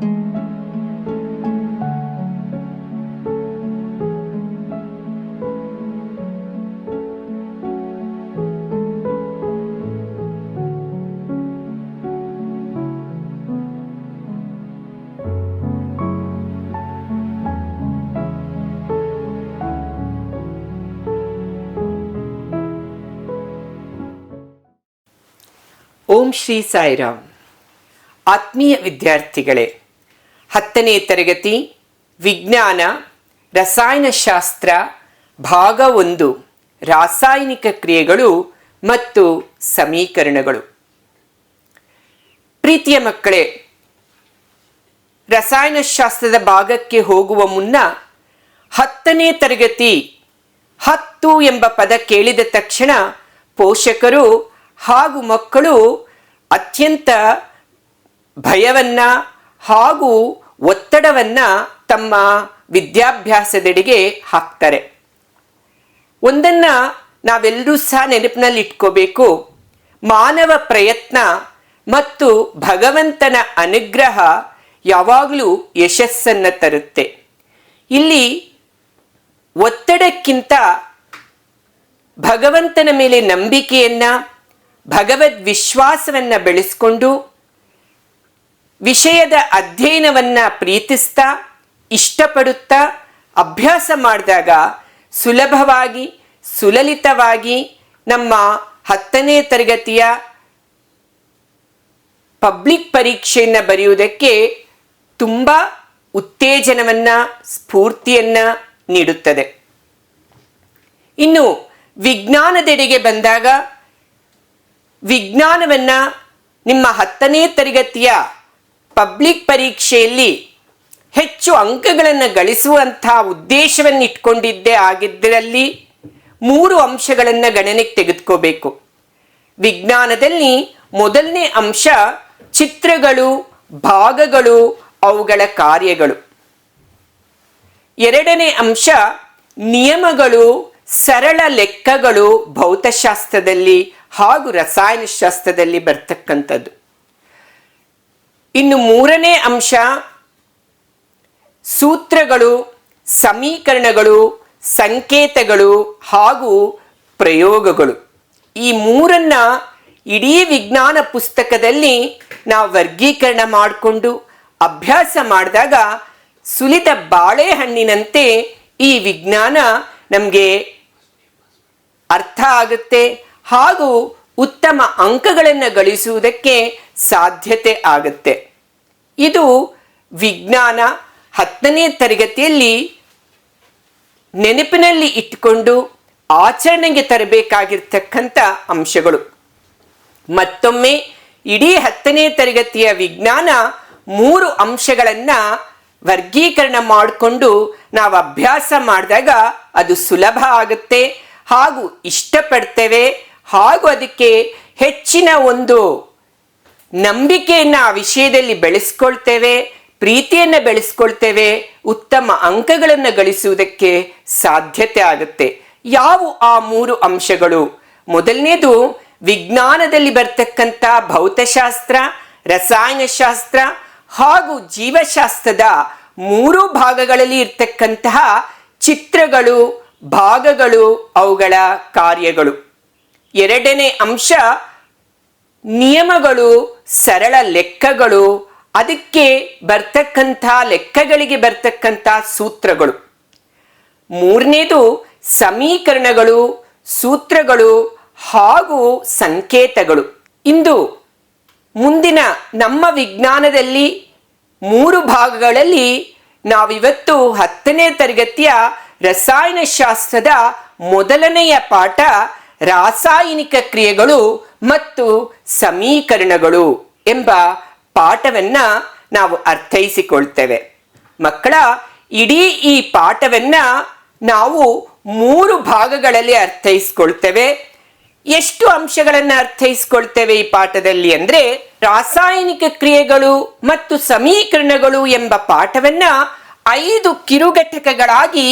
ಓಂ ಶ್ರೀ ಸಾಯಿರಾಮ್. ಆತ್ಮೀಯ ವಿದ್ಯಾರ್ಥಿಗಳೇ, 10ನೇ ತರಗತಿ ವಿಜ್ಞಾನ ರಸಾಯನಶಾಸ್ತ್ರ ಭಾಗ 1 ರಾಸಾಯನಿಕ ಕ್ರಿಯೆಗಳು ಮತ್ತು ಸಮೀಕರಣಗಳು. ಪ್ರೀತಿಯ ಮಕ್ಕಳೇ, ರಸಾಯನಶಾಸ್ತ್ರದ ಭಾಗಕ್ಕೆ ಹೋಗುವ ಮುನ್ನ 10ನೇ ತರಗತಿ 10 ಎಂಬ ಪದ ಕೇಳಿದ ತಕ್ಷಣ ಪೋಷಕರು ಹಾಗೂ ಮಕ್ಕಳು ಅತ್ಯಂತ ಭಯವನ್ನ ಹಾಗೂ ಒತ್ತಡವನ್ನ ತಮ್ಮ ವಿದ್ಯಾಭ್ಯಾಸದೆಡೆಗೆ ಹಾಕ್ತಾರೆ. ಒಂದನ್ನ ನಾವೆಲ್ಲರೂ ಸಹ ನೆನಪಿನಲ್ಲಿ ಇಟ್ಕೋಬೇಕು. ಮಾನವ ಪ್ರಯತ್ನ ಮತ್ತು ಭಗವಂತನ ಅನುಗ್ರಹ ಯಾವಾಗಲೂ ಯಶಸ್ಸನ್ನು ತರುತ್ತೆ. ಇಲ್ಲಿ ಒತ್ತಡಕ್ಕಿಂತ ಭಗವಂತನ ಮೇಲೆ ನಂಬಿಕೆಯನ್ನ, ಭಗವದ್ ವಿಶ್ವಾಸವನ್ನ ಬೆಳೆಸ್ಕೊಂಡು ವಿಷಯದ ಅಧ್ಯಯನವನ್ನ ಪ್ರೀತಿಸ್ತಾ ಇಷ್ಟಪಡುತ್ತಾ ಅಭ್ಯಾಸ ಮಾಡಿದಾಗ ಸುಲಭವಾಗಿ ಸುಲಲಿತವಾಗಿ ನಮ್ಮ 10ನೇ ತರಗತಿಯ ಪಬ್ಲಿಕ್ ಪರೀಕ್ಷೆಯನ್ನು ಬರೆಯುವುದಕ್ಕೆ ತುಂಬ ಉತ್ತೇಜನವನ್ನ, ಸ್ಫೂರ್ತಿಯನ್ನ ನೀಡುತ್ತದೆ. ಇನ್ನು ವಿಜ್ಞಾನದೆಡೆಗೆ ಬಂದಾಗ ವಿಜ್ಞಾನವನ್ನ ನಿಮ್ಮ 10ನೇ ತರಗತಿಯ ಪಬ್ಲಿಕ್ ಪರೀಕ್ಷೆಯಲ್ಲಿ ಹೆಚ್ಚು ಅಂಕಗಳನ್ನು ಗಳಿಸುವಂತಹ ಉದ್ದೇಶವನ್ನು ಇಟ್ಕೊಂಡಿದ್ದೇ ಆಗಿದ್ದರಲ್ಲಿ 3 ಅಂಶಗಳನ್ನು ಗಣನೆಗೆ ತೆಗೆದುಕೋಬೇಕು. ವಿಜ್ಞಾನದಲ್ಲಿ ಮೊದಲನೇ ಅಂಶ ಚಿತ್ರಗಳು, ಭಾಗಗಳು, ಅವುಗಳ ಕಾರ್ಯಗಳು. ಎರಡನೇ ಅಂಶ ನಿಯಮಗಳು, ಸರಳ ಲೆಕ್ಕಗಳು ಭೌತಶಾಸ್ತ್ರದಲ್ಲಿ ಹಾಗೂ ರಸಾಯನಶಾಸ್ತ್ರದಲ್ಲಿ ಬರ್ತಕ್ಕಂಥದ್ದು. ಇನ್ನು 3ನೇ ಅಂಶ ಸೂತ್ರಗಳು, ಸಮೀಕರಣಗಳು, ಸಂಕೇತಗಳು ಹಾಗೂ ಪ್ರಯೋಗಗಳು. ಈ 3ನ್ನ ಇಡೀ ವಿಜ್ಞಾನ ಪುಸ್ತಕದಲ್ಲಿ ನಾವು ವರ್ಗೀಕರಣ ಮಾಡಿಕೊಂಡು ಅಭ್ಯಾಸ ಮಾಡಿದಾಗ ಸುಲಿದ ಬಾಳೆಹಣ್ಣಿನಂತೆ ಈ ವಿಜ್ಞಾನ ನಮಗೆ ಅರ್ಥ ಆಗುತ್ತೆ ಹಾಗೂ ಉತ್ತಮ ಅಂಕಗಳನ್ನು ಗಳಿಸುವುದಕ್ಕೆ ಸಾಧ್ಯತೆ ಆಗುತ್ತೆ. ಇದು ವಿಜ್ಞಾನ 10ನೇ ತರಗತಿಯಲ್ಲಿ ನೆನಪಿನಲ್ಲಿ ಇಟ್ಟುಕೊಂಡು ಆಚರಣೆಗೆ ತರಬೇಕಾಗಿರ್ತಕ್ಕಂಥ ಅಂಶಗಳು. ಮತ್ತೊಮ್ಮೆ ಇಡೀ 10ನೇ ತರಗತಿಯ ವಿಜ್ಞಾನ 3 ಅಂಶಗಳನ್ನು ವರ್ಗೀಕರಣ ಮಾಡಿಕೊಂಡು ನಾವು ಅಭ್ಯಾಸ ಮಾಡಿದಾಗ ಅದು ಸುಲಭ ಆಗುತ್ತೆ ಹಾಗೂ ಇಷ್ಟಪಡ್ತೇವೆ ಹಾಗೂ ಅದಕ್ಕೆ ಹೆಚ್ಚಿನ ಒಂದು ನಂಬಿಕೆಯನ್ನು ಆ ವಿಷಯದಲ್ಲಿ ಬೆಳೆಸ್ಕೊಳ್ತೇವೆ, ಪ್ರೀತಿಯನ್ನು ಬೆಳೆಸ್ಕೊಳ್ತೇವೆ, ಉತ್ತಮ ಅಂಕಗಳನ್ನು ಗಳಿಸುವುದಕ್ಕೆ ಸಾಧ್ಯತೆ ಆಗುತ್ತೆ. ಯಾವ ಆ 3 ಅಂಶಗಳು? ಮೊದಲನೇದು ವಿಜ್ಞಾನದಲ್ಲಿ ಬರ್ತಕ್ಕಂಥ ಭೌತಶಾಸ್ತ್ರ, ರಸಾಯನಶಾಸ್ತ್ರ ಹಾಗೂ ಜೀವಶಾಸ್ತ್ರದ 3 ಭಾಗಗಳಲ್ಲಿ ಇರ್ತಕ್ಕಂತಹ ಚಿತ್ರಗಳು, ಭಾಗಗಳು, ಅವುಗಳ ಕಾರ್ಯಗಳು. ಎರಡನೇ ಅಂಶ ನಿಯಮಗಳು, ಸರಳ ಲೆಕ್ಕಗಳು, ಅದಕ್ಕೆ ಬರ್ತಕ್ಕಂಥ ಲೆಕ್ಕಗಳಿಗೆ ಬರ್ತಕ್ಕಂಥ ಸೂತ್ರಗಳು. ಮೂರನೇದು ಸಮೀಕರಣಗಳು, ಸೂತ್ರಗಳು ಹಾಗೂ ಸಂಕೇತಗಳು. ಇಂದು ಮುಂದಿನ ನಮ್ಮ ವಿಜ್ಞಾನದಲ್ಲಿ 3 ಭಾಗಗಳಲ್ಲಿ ನಾವಿವತ್ತು 10ನೇ ತರಗತಿಯ ರಸಾಯನಶಾಸ್ತ್ರದ ಮೊದಲನೆಯ ಪಾಠ ರಾಸಾಯನಿಕ ಕ್ರಿಯೆಗಳು ಮತ್ತು ಸಮೀಕರಣಗಳು ಎಂಬ ಪಾಠವನ್ನ ನಾವು ಅರ್ಥೈಸಿಕೊಳ್ತೇವೆ. ಮಕ್ಕಳ, ಇಡೀ ಈ ಪಾಠವನ್ನ ನಾವು 3 ಭಾಗಗಳಲ್ಲಿ ಅರ್ಥೈಸ್ಕೊಳ್ತೇವೆ. ಎಷ್ಟು ಅಂಶಗಳನ್ನು ಅರ್ಥೈಸ್ಕೊಳ್ತೇವೆ ಈ ಪಾಠದಲ್ಲಿ ಅಂದ್ರೆ, ರಾಸಾಯನಿಕ ಕ್ರಿಯೆಗಳು ಮತ್ತು ಸಮೀಕರಣಗಳು ಎಂಬ ಪಾಠವನ್ನ 5 ಕಿರುಘಟಕಗಳಾಗಿ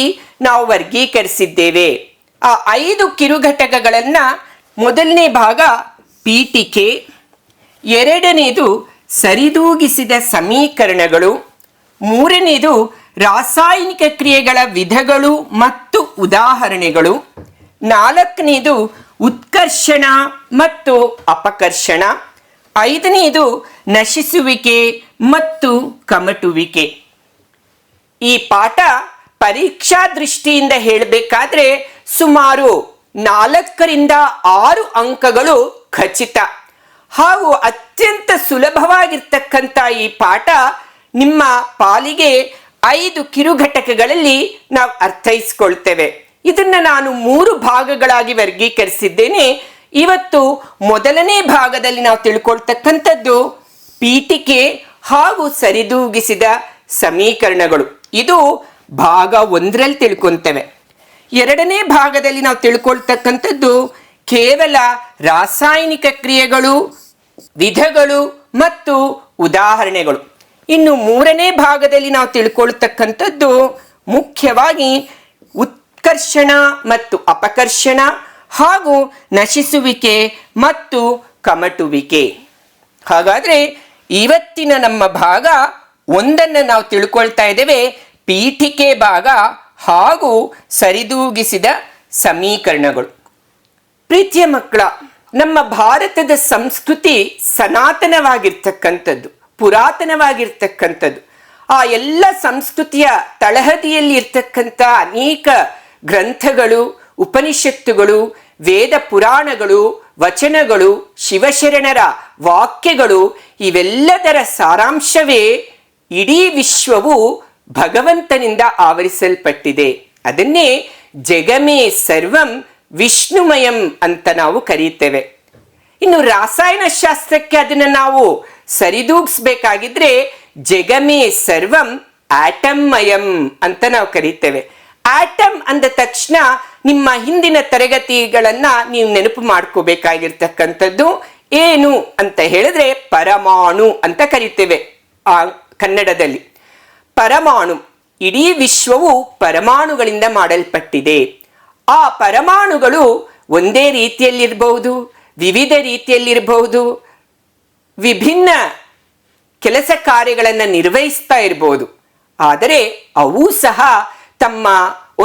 ನಾವು ವರ್ಗೀಕರಿಸಿದ್ದೇವೆ. ಆ 5 ಕಿರುಘಟಕಗಳನ್ನ ಮೊದಲನೇ ಭಾಗ ಪೀಠಿಕೆ, ಎರಡನೇದು ಸರಿದೂಗಿಸಿದ ಸಮೀಕರಣಗಳು. ಮೂರನೇದು ರಾಸಾಯನಿಕ ಕ್ರಿಯೆಗಳ ವಿಧಗಳು ಮತ್ತು ಉದಾಹರಣೆಗಳು. ನಾಲ್ಕನೇದು ಉತ್ಕರ್ಷಣ ಮತ್ತು ಅಪಕರ್ಷಣ. ಐದನೇದು ನಶಿಸುವಿಕೆ ಮತ್ತು ಕಮಟುವಿಕೆ. ಈ ಪಾಠ ಪರೀಕ್ಷಾ ದೃಷ್ಟಿಯಿಂದ ಹೇಳಬೇಕಾದ್ರೆ ಸುಮಾರು 4 ಅಂಕಗಳು ಖಚಿತ. ಹಾಗೂ ಅತ್ಯಂತ ಸುಲಭವಾಗಿರ್ತಕ್ಕಂಥ ಈ ಪಾಠ ನಿಮ್ಮ ಪಾಲಿಗೆ 5 ಕಿರುಘಟಕಗಳಲ್ಲಿ ನಾವು ಅರ್ಥೈಸ್ಕೊಳ್ತೇವೆ. ಇದನ್ನ ನಾನು 3 ಭಾಗಗಳಾಗಿ ವರ್ಗೀಕರಿಸಿದ್ದೇನೆ. ಇವತ್ತು ಮೊದಲನೇ ಭಾಗದಲ್ಲಿ ನಾವು ತಿಳ್ಕೊಳ್ತಕ್ಕಂಥದ್ದು ಪೀಠಿಕೆ ಹಾಗೂ ಸರಿದೂಗಿಸಿದ ಸಮೀಕರಣಗಳು. ಇದು ಭಾಗ 1ರಲ್ಲಿ ತಿಳ್ಕೊಂತೇವೆ. ಎರಡನೇ ಭಾಗದಲ್ಲಿ ನಾವು ತಿಳ್ಕೊಳ್ತಕ್ಕಂಥದ್ದು ಕೇವಲ ರಾಸಾಯನಿಕ ಕ್ರಿಯೆಗಳು, ವಿಧಗಳು ಮತ್ತು ಉದಾಹರಣೆಗಳು. ಇನ್ನು ಮೂರನೇ ಭಾಗದಲ್ಲಿ ನಾವು ತಿಳ್ಕೊಳ್ತಕ್ಕಂಥದ್ದು ಮುಖ್ಯವಾಗಿ ಉತ್ಕರ್ಷಣ ಮತ್ತು ಅಪಕರ್ಷಣ ಹಾಗೂ ನಶಿಸುವಿಕೆ ಮತ್ತು ಕಮಟುವಿಕೆ. ಹಾಗಾದ್ರೆ ಇವತ್ತಿನ ನಮ್ಮ ಭಾಗ 1 ನಾವು ತಿಳ್ಕೊಳ್ತಾ ಇದ್ದೇವೆ, ಪೀಠಿಕೆ ಭಾಗ ಹಾಗೂ ಸರಿದೂಗಿಸಿದ ಸಮೀಕರಣಗಳು. ಪ್ರೀತಿಯ ಮಕ್ಕಳ, ನಮ್ಮ ಭಾರತದ ಸಂಸ್ಕೃತಿ ಸನಾತನವಾಗಿರ್ತಕ್ಕಂಥದ್ದು, ಪುರಾತನವಾಗಿರ್ತಕ್ಕಂಥದ್ದು. ಆ ಎಲ್ಲ ಸಂಸ್ಕೃತಿಯ ತಳಹದಿಯಲ್ಲಿ ಇರ್ತಕ್ಕಂಥ ಅನೇಕ ಗ್ರಂಥಗಳು, ಉಪನಿಷತ್ತುಗಳು, ವೇದ ಪುರಾಣಗಳು, ವಚನಗಳು, ಶಿವಶರಣರ ವಾಕ್ಯಗಳು, ಇವೆಲ್ಲದರ ಸಾರಾಂಶವೇ ಇಡೀ ವಿಶ್ವವು ಭಗವಂತನಿಂದ ಆವರಿಸಲ್ಪಟ್ಟಿದೆ. ಅದನ್ನೇ ಜಗಮೇ ಸರ್ವಂ ವಿಷ್ಣುಮಯಂ ಅಂತ ನಾವು ಕರೀತೇವೆ. ಇನ್ನು ರಾಸಾಯನಶಾಸ್ತ್ರಕ್ಕೆ ಅದನ್ನ ನಾವು ಸರಿದೂಗಿಸ್ಬೇಕಾಗಿದ್ರೆ ಜಗಮೇ ಸರ್ವಂ ಆಟಮ್ಮಯಂ ಅಂತ ನಾವು ಕರೀತೇವೆ. ಆಟಮ್ ಅಂದ ತಕ್ಷಣ ನಿಮ್ಮ ಹಿಂದಿನ ತರಗತಿಗಳನ್ನ ನೀವು ನೆನಪು ಮಾಡ್ಕೋಬೇಕಾಗಿರ್ತಕ್ಕಂಥದ್ದು ಏನು ಅಂತ ಹೇಳಿದ್ರೆ ಪರಮಾಣು ಅಂತ ಕರಿತೇವೆ ಆ ಕನ್ನಡದಲ್ಲಿ. ಪರಮಾಣು, ಇಡೀ ವಿಶ್ವವು ಪರಮಾಣುಗಳಿಂದ ಮಾಡಲ್ಪಟ್ಟಿದೆ. ಆ ಪರಮಾಣುಗಳು ಒಂದೇ ರೀತಿಯಲ್ಲಿರಬಹುದು, ವಿವಿಧ ರೀತಿಯಲ್ಲಿರಬಹುದು, ವಿಭಿನ್ನ ಕೆಲಸ ಕಾರ್ಯಗಳನ್ನು ನಿರ್ವಹಿಸ್ತಾ ಇರಬಹುದು. ಆದರೆ ಅವು ಸಹ ತಮ್ಮ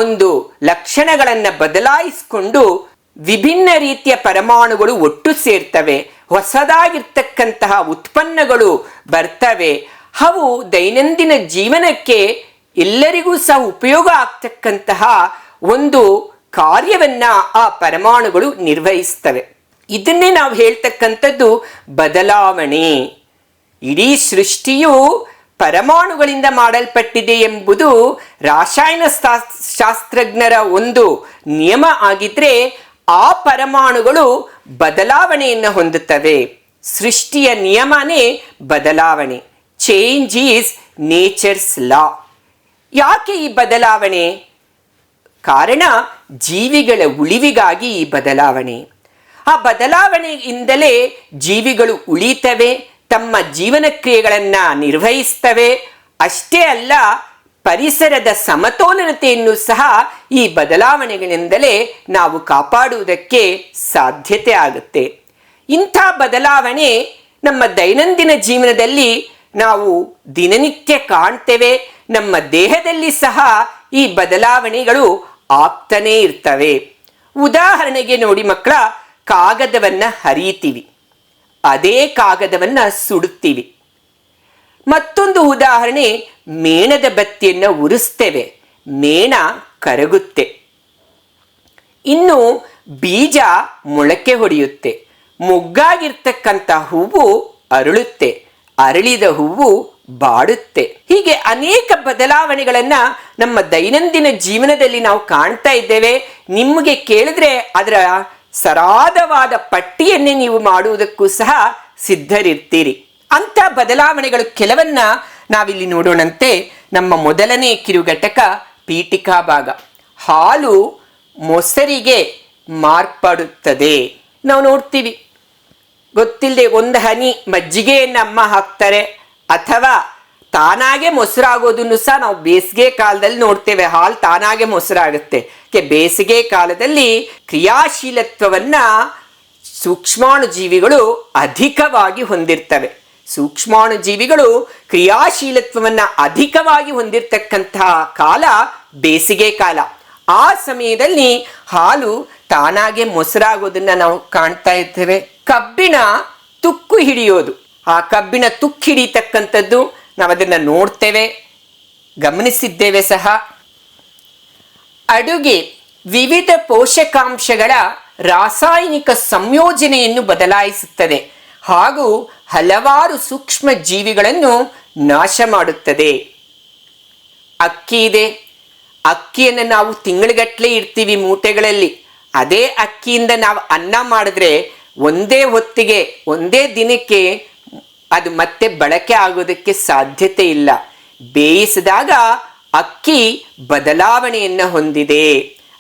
ಒಂದು ಲಕ್ಷಣಗಳನ್ನು ಬದಲಾಯಿಸಿಕೊಂಡು ವಿಭಿನ್ನ ರೀತಿಯ ಪರಮಾಣುಗಳು ಒಟ್ಟು ಸೇರ್ತವೆ, ಹೊಸದಾಗಿರ್ತಕ್ಕಂತಹ ಉತ್ಪನ್ನಗಳು ಬರ್ತವೆ. ಅವು ದೈನಂದಿನ ಜೀವನಕ್ಕೆ ಎಲ್ಲರಿಗೂ ಸಹ ಉಪಯೋಗ ಆಗ್ತಕ್ಕಂತಹ ಒಂದು ಕಾರ್ಯವನ್ನ ಆ ಪರಮಾಣುಗಳು ನಿರ್ವಹಿಸ್ತವೆ. ಇದನ್ನೇ ನಾವು ಹೇಳ್ತಕ್ಕಂಥದ್ದು ಬದಲಾವಣೆ. ಇಡೀ ಸೃಷ್ಟಿಯು ಪರಮಾಣುಗಳಿಂದ ಮಾಡಲ್ಪಟ್ಟಿದೆ ಎಂಬುದು ರಾಸಾಯನ ಶಾಸ್ತ್ರಜ್ಞರ ಒಂದು ನಿಯಮ ಆಗಿದ್ರೆ, ಆ ಪರಮಾಣುಗಳು ಬದಲಾವಣೆಯನ್ನು ಹೊಂದುತ್ತವೆ. ಸೃಷ್ಟಿಯ ನಿಯಮನೇ ಬದಲಾವಣೆ. ಚೇಂಜ್ ಈಸ್ ನೇಚರ್ಸ್ ಲಾ. ಯಾಕೆ ಈ ಬದಲಾವಣೆ? ಕಾರಣ ಜೀವಿಗಳ ಉಳಿವಿಗಾಗಿ ಈ ಬದಲಾವಣೆ. ಆ ಬದಲಾವಣೆಯಿಂದಲೇ ಜೀವಿಗಳು ಉಳಿತವೆ, ತಮ್ಮ ಜೀವನ ಕ್ರಿಯೆಗಳನ್ನು ನಿರ್ವಹಿಸ್ತವೆ. ಅಷ್ಟೇ ಅಲ್ಲ, ಪರಿಸರದ ಸಮತೋಲನತೆಯನ್ನು ಸಹ ಈ ಬದಲಾವಣೆಗಳಿಂದಲೇ ನಾವು ಕಾಪಾಡುವುದಕ್ಕೆ ಸಾಧ್ಯತೆ ಆಗುತ್ತೆ. ಇಂಥ ಬದಲಾವಣೆ ನಮ್ಮ ದೈನಂದಿನ ಜೀವನದಲ್ಲಿ ನಾವು ದಿನನಿತ್ಯ ಕಾಣ್ತೇವೆ. ನಮ್ಮ ದೇಹದಲ್ಲಿ ಸಹ ಈ ಬದಲಾವಣೆಗಳು ಆಗ್ತಾನೇ ಇರ್ತವೆ. ಉದಾಹರಣೆಗೆ ನೋಡಿ ಮಕ್ಕಳ, ಕಾಗದವನ್ನ ಹರಿತೀವಿ, ಅದೇ ಕಾಗದವನ್ನ ಸುಡುತ್ತೀವಿ. ಮತ್ತೊಂದು ಉದಾಹರಣೆ, ಮೇಣದ ಬತ್ತಿಯನ್ನು ಉರಿಸ್ತೇವೆ, ಮೇಣ ಕರಗುತ್ತೆ. ಇನ್ನು ಬೀಜ ಮೊಳಕೆ ಹೊಡೆಯುತ್ತೆ, ಮೊಗ್ಗಾಗಿರ್ತಕ್ಕಂಥ ಹೂವು ಅರಳುತ್ತೆ, ಅರಳಿದ ಹೂವು ಬಾಡುತ್ತೆ. ಹೀಗೆ ಅನೇಕ ಬದಲಾವಣೆಗಳನ್ನ ನಮ್ಮ ದೈನಂದಿನ ಜೀವನದಲ್ಲಿ ನಾವು ಕಾಣ್ತಾ ಇದ್ದೇವೆ. ನಿಮಗೆ ಕೇಳಿದ್ರೆ ಅದರ ಸರಾಗವಾದ ಪಟ್ಟಿಯನ್ನೇ ನೀವು ಮಾಡುವುದಕ್ಕೂ ಸಹ ಸಿದ್ಧರಿರ್ತೀರಿ. ಅಂತ ಬದಲಾವಣೆಗಳು ಕೆಲವನ್ನ ನಾವಿಲ್ಲಿ ನೋಡೋಣಂತೆ. ನಮ್ಮ ಮೊದಲನೇ ಕಿರುಘಟಕ ಪೀಠಿಕಾ ಭಾಗ. ಹಾಲು ಮೊಸರಿಗೆ ಮಾರ್ಪಡುತ್ತದೆ. ನಾವು ನೋಡ್ತೀವಿ, ಗೊತ್ತಿಲ್ಲದೆ ಒಂದು ಹನಿ ಮಜ್ಜಿಗೆಯನ್ನು ಅಮ್ಮ ಹಾಕ್ತಾರೆ, ಅಥವಾ ತಾನಾಗೆ ಮೊಸರಾಗೋದನ್ನು ಸಹ ನಾವು ಬೇಸಿಗೆ ಕಾಲದಲ್ಲಿ ನೋಡ್ತೇವೆ. ಹಾಲು ತಾನಾಗೆ ಮೊಸರಾಗುತ್ತೆ. ಬೇಸಿಗೆ ಕಾಲದಲ್ಲಿ ಕ್ರಿಯಾಶೀಲತ್ವವನ್ನ ಸೂಕ್ಷ್ಮಾಣು ಜೀವಿಗಳು ಅಧಿಕವಾಗಿ ಹೊಂದಿರ್ತವೆ. ಸೂಕ್ಷ್ಮಾಣು ಜೀವಿಗಳು ಕ್ರಿಯಾಶೀಲತ್ವವನ್ನು ಅಧಿಕವಾಗಿ ಹೊಂದಿರತಕ್ಕಂತಹ ಕಾಲ ಬೇಸಿಗೆ ಕಾಲ. ಆ ಸಮಯದಲ್ಲಿ ಹಾಲು ತಾನಾಗೆ ಮೊಸರಾಗೋದನ್ನ ನಾವು ಕಾಣ್ತಾ ಇರ್ತೇವೆ. ಕಬ್ಬಿಣ ತುಕ್ಕು ಹಿಡಿಯೋದು, ಆ ಕಬ್ಬಿಣ ತುಕ್ಕು ಹಿಡಿತಕ್ಕಂಥದ್ದು ನಾವು ಅದನ್ನು ನೋಡ್ತೇವೆ, ಗಮನಿಸಿದ್ದೇವೆ ಸಹ. ಅಡುಗೆ ವಿವಿಧ ಪೋಷಕಾಂಶಗಳ ರಾಸಾಯನಿಕ ಸಂಯೋಜನೆಯನ್ನು ಬದಲಾಯಿಸುತ್ತದೆ ಹಾಗೂ ಹಲವಾರು ಸೂಕ್ಷ್ಮ ಜೀವಿಗಳನ್ನು ನಾಶ ಮಾಡುತ್ತದೆ. ಅಕ್ಕಿ ಇದೆ, ಅಕ್ಕಿಯನ್ನು ನಾವು ತಿಂಗಳುಗಟ್ಟಲೆ ಇಡ್ತೀವಿ ಮೂಟೆಗಳಲ್ಲಿ. ಅದೇ ಅಕ್ಕಿಯಿಂದ ನಾವು ಅನ್ನ ಮಾಡಿದ್ರೆ ಒಂದೇ ಹೊತ್ತಿಗೆ, ಒಂದೇ ದಿನಕ್ಕೆ ಅದು ಮತ್ತೆ ಬಳಕೆ ಆಗೋದಕ್ಕೆ ಸಾಧ್ಯತೆ ಇಲ್ಲ. ಬೇಯಿಸಿದಾಗ ಅಕ್ಕಿ ಬದಲಾವಣೆಯನ್ನು ಹೊಂದಿದೆ.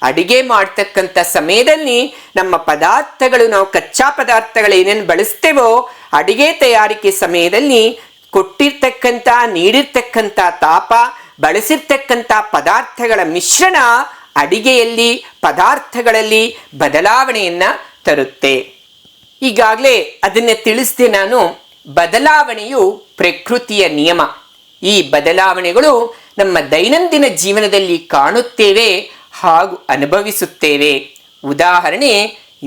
ಅಡಿಗೆ ಮಾಡ್ತಕ್ಕಂಥ ಸಮಯದಲ್ಲಿ ನಮ್ಮ ಪದಾರ್ಥಗಳು, ನಾವು ಕಚ್ಚಾ ಪದಾರ್ಥಗಳು ಏನೇನು ಬಳಸ್ತೇವೋ ಅಡಿಗೆ ತಯಾರಿಕೆ ಸಮಯದಲ್ಲಿ ಕೊಟ್ಟಿರ್ತಕ್ಕಂಥ, ನೀಡಿರ್ತಕ್ಕಂಥ ತಾಪ, ಬಳಸಿರ್ತಕ್ಕಂಥ ಪದಾರ್ಥಗಳ ಮಿಶ್ರಣ ಅಡಿಗೆಯಲ್ಲಿ, ಪದಾರ್ಥಗಳಲ್ಲಿ ಬದಲಾವಣೆಯನ್ನು ತರುತ್ತೆ. ಈಗಾಗಲೇ ಅದನ್ನೇ ತಿಳಿಸಿದೆ ನಾನು. ಬದಲಾವಣೆಯು ಪ್ರಕೃತಿಯ ನಿಯಮ. ಈ ಬದಲಾವಣೆಗಳು ನಮ್ಮ ದೈನಂದಿನ ಜೀವನದಲ್ಲಿ ಕಾಣುತ್ತೇವೆ ಹಾಗೂ ಅನುಭವಿಸುತ್ತೇವೆ.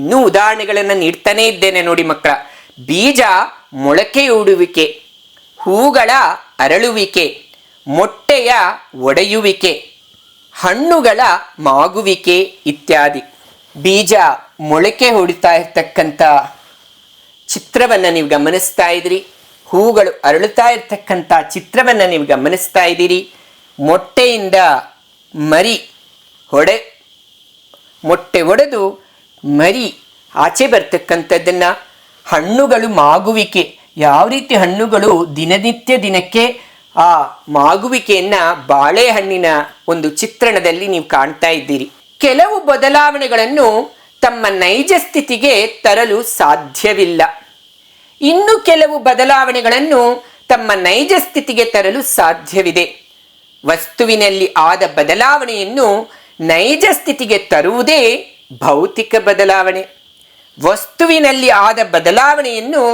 ಇನ್ನೂ ಉದಾಹರಣೆಗಳನ್ನು ನೀಡ್ತಾನೆ ಇದ್ದೇನೆ ನೋಡಿ ಮಕ್ಕಳ. ಬೀಜ ಮೊಳಕೆಯೊಡುವಿಕೆ, ಹೂಗಳ ಅರಳುವಿಕೆ, ಮೊಟ್ಟೆಯ ಒಡೆಯುವಿಕೆ, ಹಣ್ಣುಗಳ ಮಾಗುವಿಕೆ ಇತ್ಯಾದಿ. ಬೀಜ ಮೊಳಕೆ ಹೊಡಿತಾ ಇರ್ತಕ್ಕಂಥ ಚಿತ್ರವನ್ನು ನೀವು ಗಮನಿಸ್ತಾ ಇದ್ದೀರಿ. ಹೂಗಳು ಅರಳುತ್ತಾ ಇರ್ತಕ್ಕಂಥ ಚಿತ್ರವನ್ನು ನೀವು ಗಮನಿಸ್ತಾ ಇದ್ದೀರಿ. ಮೊಟ್ಟೆಯಿಂದ ಮರಿ ಮೊಟ್ಟೆ ಒಡೆದು ಮರಿ ಆಚೆ ಬರ್ತಕ್ಕಂಥದ್ದನ್ನು, ಹಣ್ಣುಗಳು ಮಾಗುವಿಕೆ, ಯಾವ ರೀತಿ ಹಣ್ಣುಗಳು ದಿನನಿತ್ಯ ದಿನಕ್ಕೆ ಆ ಮಾಗುವಿಕೆಯನ್ನು ಬಾಳೆಹಣ್ಣಿನ ಒಂದು ಚಿತ್ರಣದಲ್ಲಿ ನೀವು ಕಾಣ್ತಾ ಇದ್ದೀರಿ. ಕೆಲವು ಬದಲಾವಣೆಗಳನ್ನು ತಮ್ಮ ನೈಜ ಸ್ಥಿತಿಗೆ ತರಲು ಸಾಧ್ಯವಿಲ್ಲ. ಇನ್ನು ಕೆಲವು ಬದಲಾವಣೆಗಳನ್ನು ತಮ್ಮ ನೈಜ ಸ್ಥಿತಿಗೆ ತರಲು ಸಾಧ್ಯವಿದೆ. ವಸ್ತುವಿನಲ್ಲಿ ಆದ ಬದಲಾವಣೆಯನ್ನು ನೈಜ ಸ್ಥಿತಿಗೆ ತರುವುದೇ ಭೌತಿಕ ಬದಲಾವಣೆ. ವಸ್ತುವಿನಲ್ಲಿ ಆದ ಬದಲಾವಣೆಯನ್ನು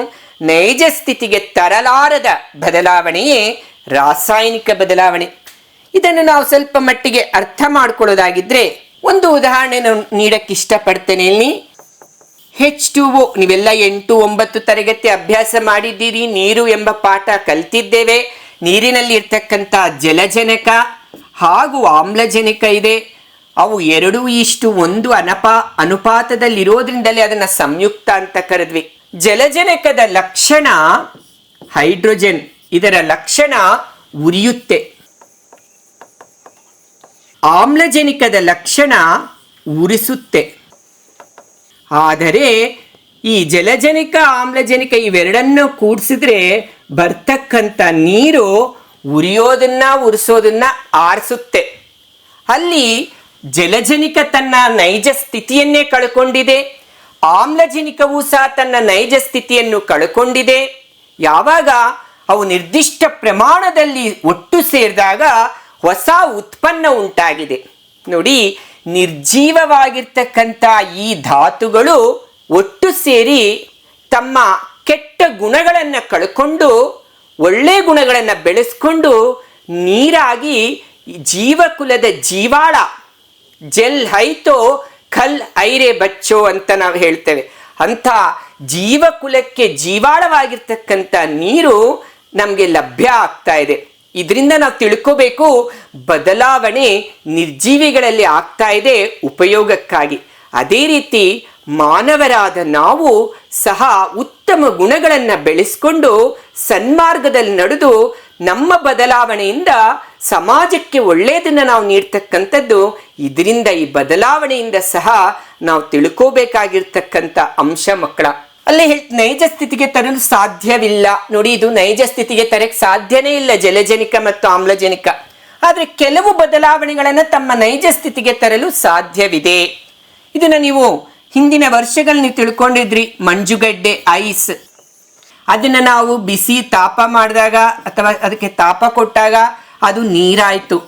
ನೈಜ ಸ್ಥಿತಿಗೆ ತರಲಾರದ ಬದಲಾವಣೆಯೇ ರಾಸಾಯನಿಕ ಬದಲಾವಣೆ. ಇದನ್ನು ನಾವು ಸ್ವಲ್ಪ ಮಟ್ಟಿಗೆ ಅರ್ಥ ಮಾಡ್ಕೊಳ್ಳೋದಾಗಿದ್ರೆ ಒಂದು ಉದಾಹರಣೆ ನೀಡಕ್ಕೆ ಇಷ್ಟಪಡ್ತೇನೆ. ಇಲ್ಲಿ H2O, ನೀವೆಲ್ಲ 8, 9 ತರಗತಿ ಅಭ್ಯಾಸ ಮಾಡಿದ್ದೀರಿ. ನೀರು ಎಂಬ ಪಾಠ ಕಲ್ತಿದ್ದೇವೆ. ನೀರಿನಲ್ಲಿ ಇರ್ತಕ್ಕಂಥ ಜಲಜನಕ ಹಾಗೂ ಆಮ್ಲಜನಕ ಇದೆ. ಅವು 2:1 ಅನುಪಾತದಲ್ಲಿರೋದ್ರಿಂದಲೇ ಅದನ್ನು ಸಂಯುಕ್ತ ಅಂತ ಕರೆದ್ವಿ. ಜಲಜನಕದ ಲಕ್ಷಣ ಹೈಡ್ರೋಜನ್, ಇದರ ಲಕ್ಷಣ ಉರಿಯುತ್ತೆ. ಆಮ್ಲಜನಕದ ಲಕ್ಷಣ ಉರಿಸುತ್ತೆ. ಆದರೆ ಈ ಜಲಜನಕ, ಆಮ್ಲಜನಕ ಇವೆರಡನ್ನು ಕೂಡಿಸಿದ್ರೆ ಬರ್ತಕ್ಕಂಥ ನೀರು ಉರಿಯೋದನ್ನ, ಉರಿಸೋದನ್ನ ಆರಿಸುತ್ತೆ. ಅಲ್ಲಿ ಜಲಜನಕ ತನ್ನ ನೈಜ ಸ್ಥಿತಿಯನ್ನೇ ಕಳ್ಕೊಂಡಿದೆ, ಆಮ್ಲಜನಕವೂ ಸಹ ತನ್ನ ನೈಜ ಸ್ಥಿತಿಯನ್ನು ಕಳ್ಕೊಂಡಿದೆ. ಯಾವಾಗ ಅವು ನಿರ್ದಿಷ್ಟ ಪ್ರಮಾಣದಲ್ಲಿ ಒಟ್ಟು ಸೇರಿದಾಗ ಹೊಸ ಉತ್ಪನ್ನ ಉಂಟಾಗಿದೆ. ನೋಡಿ, ನಿರ್ಜೀವವಾಗಿರ್ತಕ್ಕಂಥ ಈ ಧಾತುಗಳು ಒಟ್ಟು ಸೇರಿ ತಮ್ಮ ಕೆಟ್ಟ ಗುಣಗಳನ್ನು ಕಳ್ಕೊಂಡು ಒಳ್ಳೆ ಗುಣಗಳನ್ನು ಬೆಳೆಸ್ಕೊಂಡು ನೀರಾಗಿ ಜೀವಕುಲದ ಜೀವಾಳ, ಜಲ್ ಹೈತೋ ಖಲ್ ಐರೆ ಬಚ್ಚೋ ಅಂತ ನಾವು ಹೇಳ್ತೇವೆ. ಅಂಥ ಜೀವಕುಲಕ್ಕೆ ಜೀವಾಳವಾಗಿರ್ತಕ್ಕಂಥ ನೀರು ನಮಗೆ ಲಭ್ಯ ಆಗ್ತಾ ಇದೆ. ಇದರಿಂದ ನಾವು ತಿಳ್ಕೋಬೇಕು, ಬದಲಾವಣೆ ನಿರ್ಜೀವಿಗಳಲ್ಲಿ ಆಗ್ತಾ ಇದೆ ಉಪಯೋಗಕ್ಕಾಗಿ. ಅದೇ ರೀತಿ ಮಾನವರಾದ ನಾವು ಸಹ ಉತ್ತಮ ಗುಣಗಳನ್ನು ಬೆಳೆಸ್ಕೊಂಡು ಸನ್ಮಾರ್ಗದಲ್ಲಿ ನಡೆದು ನಮ್ಮ ಬದಲಾವಣೆಯಿಂದ ಸಮಾಜಕ್ಕೆ ಒಳ್ಳೆಯದನ್ನು ನಾವು ನೀಡ್ತಕ್ಕಂಥದ್ದು. ಇದರಿಂದ, ಈ ಬದಲಾವಣೆಯಿಂದ ಸಹ ನಾವು ತಿಳ್ಕೋಬೇಕಾಗಿರ್ತಕ್ಕಂಥ ಅಂಶ ಮಕ್ಕಳ. ಅಲ್ಲೇ ನೈಜ ಸ್ಥಿತಿಗೆ ತರಲು ಸಾಧ್ಯವಿಲ್ಲ. ನೋಡಿ, ಇದು ನೈಜ ಸ್ಥಿತಿಗೆ ತರಕ್ಕೆ ಸಾಧ್ಯನೇ ಇಲ್ಲ, ಜಲಜನಕ ಮತ್ತು ಆಮ್ಲಜನಕ. ಆದರೆ ಕೆಲವು ಬದಲಾವಣೆಗಳನ್ನು ತಮ್ಮ ನೈಜ ಸ್ಥಿತಿಗೆ ತರಲು ಸಾಧ್ಯವಿದೆ. ಇದನ್ನು ನೀವು ಹಿಂದಿನ ವರ್ಷಗಳು ನೀವು ತಿಳ್ಕೊಂಡಿದ್ರಿ. ಮಂಜುಗಡ್ಡೆ, ಐಸ್, ಅದನ್ನು ನಾವು ಬಿಸಿ ತಾಪ ಮಾಡಿದಾಗ ಅಥವಾ ಅದಕ್ಕೆ ತಾಪ ಕೊಟ್ಟಾಗ ಅದು ನೀರಾಯಿತು.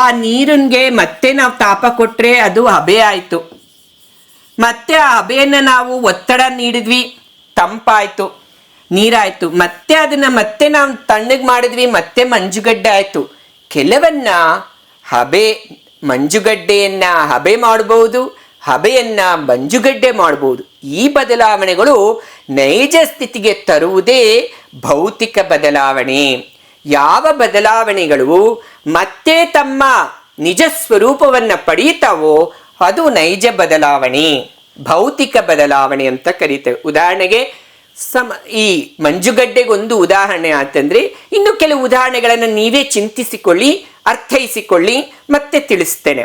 ಆ ನೀರಿಗೆ ಮತ್ತೆ ನಾವು ತಾಪ ಕೊಟ್ಟರೆ ಅದು ಹಬೆ ಆಯಿತು. ಮತ್ತೆ ಆ ಹಬೆಯನ್ನು ನಾವು ಒತ್ತಡ ನೀಡಿದ್ವಿ, ತಂಪಾಯಿತು. ನೀರಾಯ್ತು, ಮತ್ತೆ ಅದನ್ನ ಮತ್ತೆ ನಾವು ತಣ್ಣಗೆ ಮಾಡಿದ್ವಿ, ಮತ್ತೆ ಮಂಜುಗಡ್ಡೆ ಆಯ್ತು. ಕೆಲವನ್ನ ಹಬೆ ಮಂಜುಗಡ್ಡೆಯನ್ನ ಹಬೆ ಮಾಡಬಹುದು, ಹಬೆಯನ್ನ ಮಂಜುಗಡ್ಡೆ ಮಾಡಬಹುದು. ಈ ಬದಲಾವಣೆಗಳು ನೈಜ ಸ್ಥಿತಿಗೆ ತರುವುದೇ ಭೌತಿಕ ಬದಲಾವಣೆ. ಯಾವ ಬದಲಾವಣೆಗಳು ಮತ್ತೆ ತಮ್ಮ ನಿಜ ಸ್ವರೂಪವನ್ನ ಪಡೀತಾವೋ ಅದು ನೈಜ ಬದಲಾವಣೆ, ಭೌತಿಕ ಬದಲಾವಣೆ ಅಂತ ಕರೀತೇವೆ. ಉದಾಹರಣೆಗೆ ಈ ಮಂಜುಗಡ್ಡೆಗೊಂದು ಉದಾಹರಣೆ ಅಂತಂದ್ರೆ, ಇನ್ನು ಕೆಲವು ಉದಾಹರಣೆಗಳನ್ನು ನೀವೇ ಚಿಂತಿಸಿಕೊಳ್ಳಿ, ಅರ್ಥೈಸಿಕೊಳ್ಳಿ, ಮತ್ತೆ ತಿಳಿಸ್ತೇನೆ.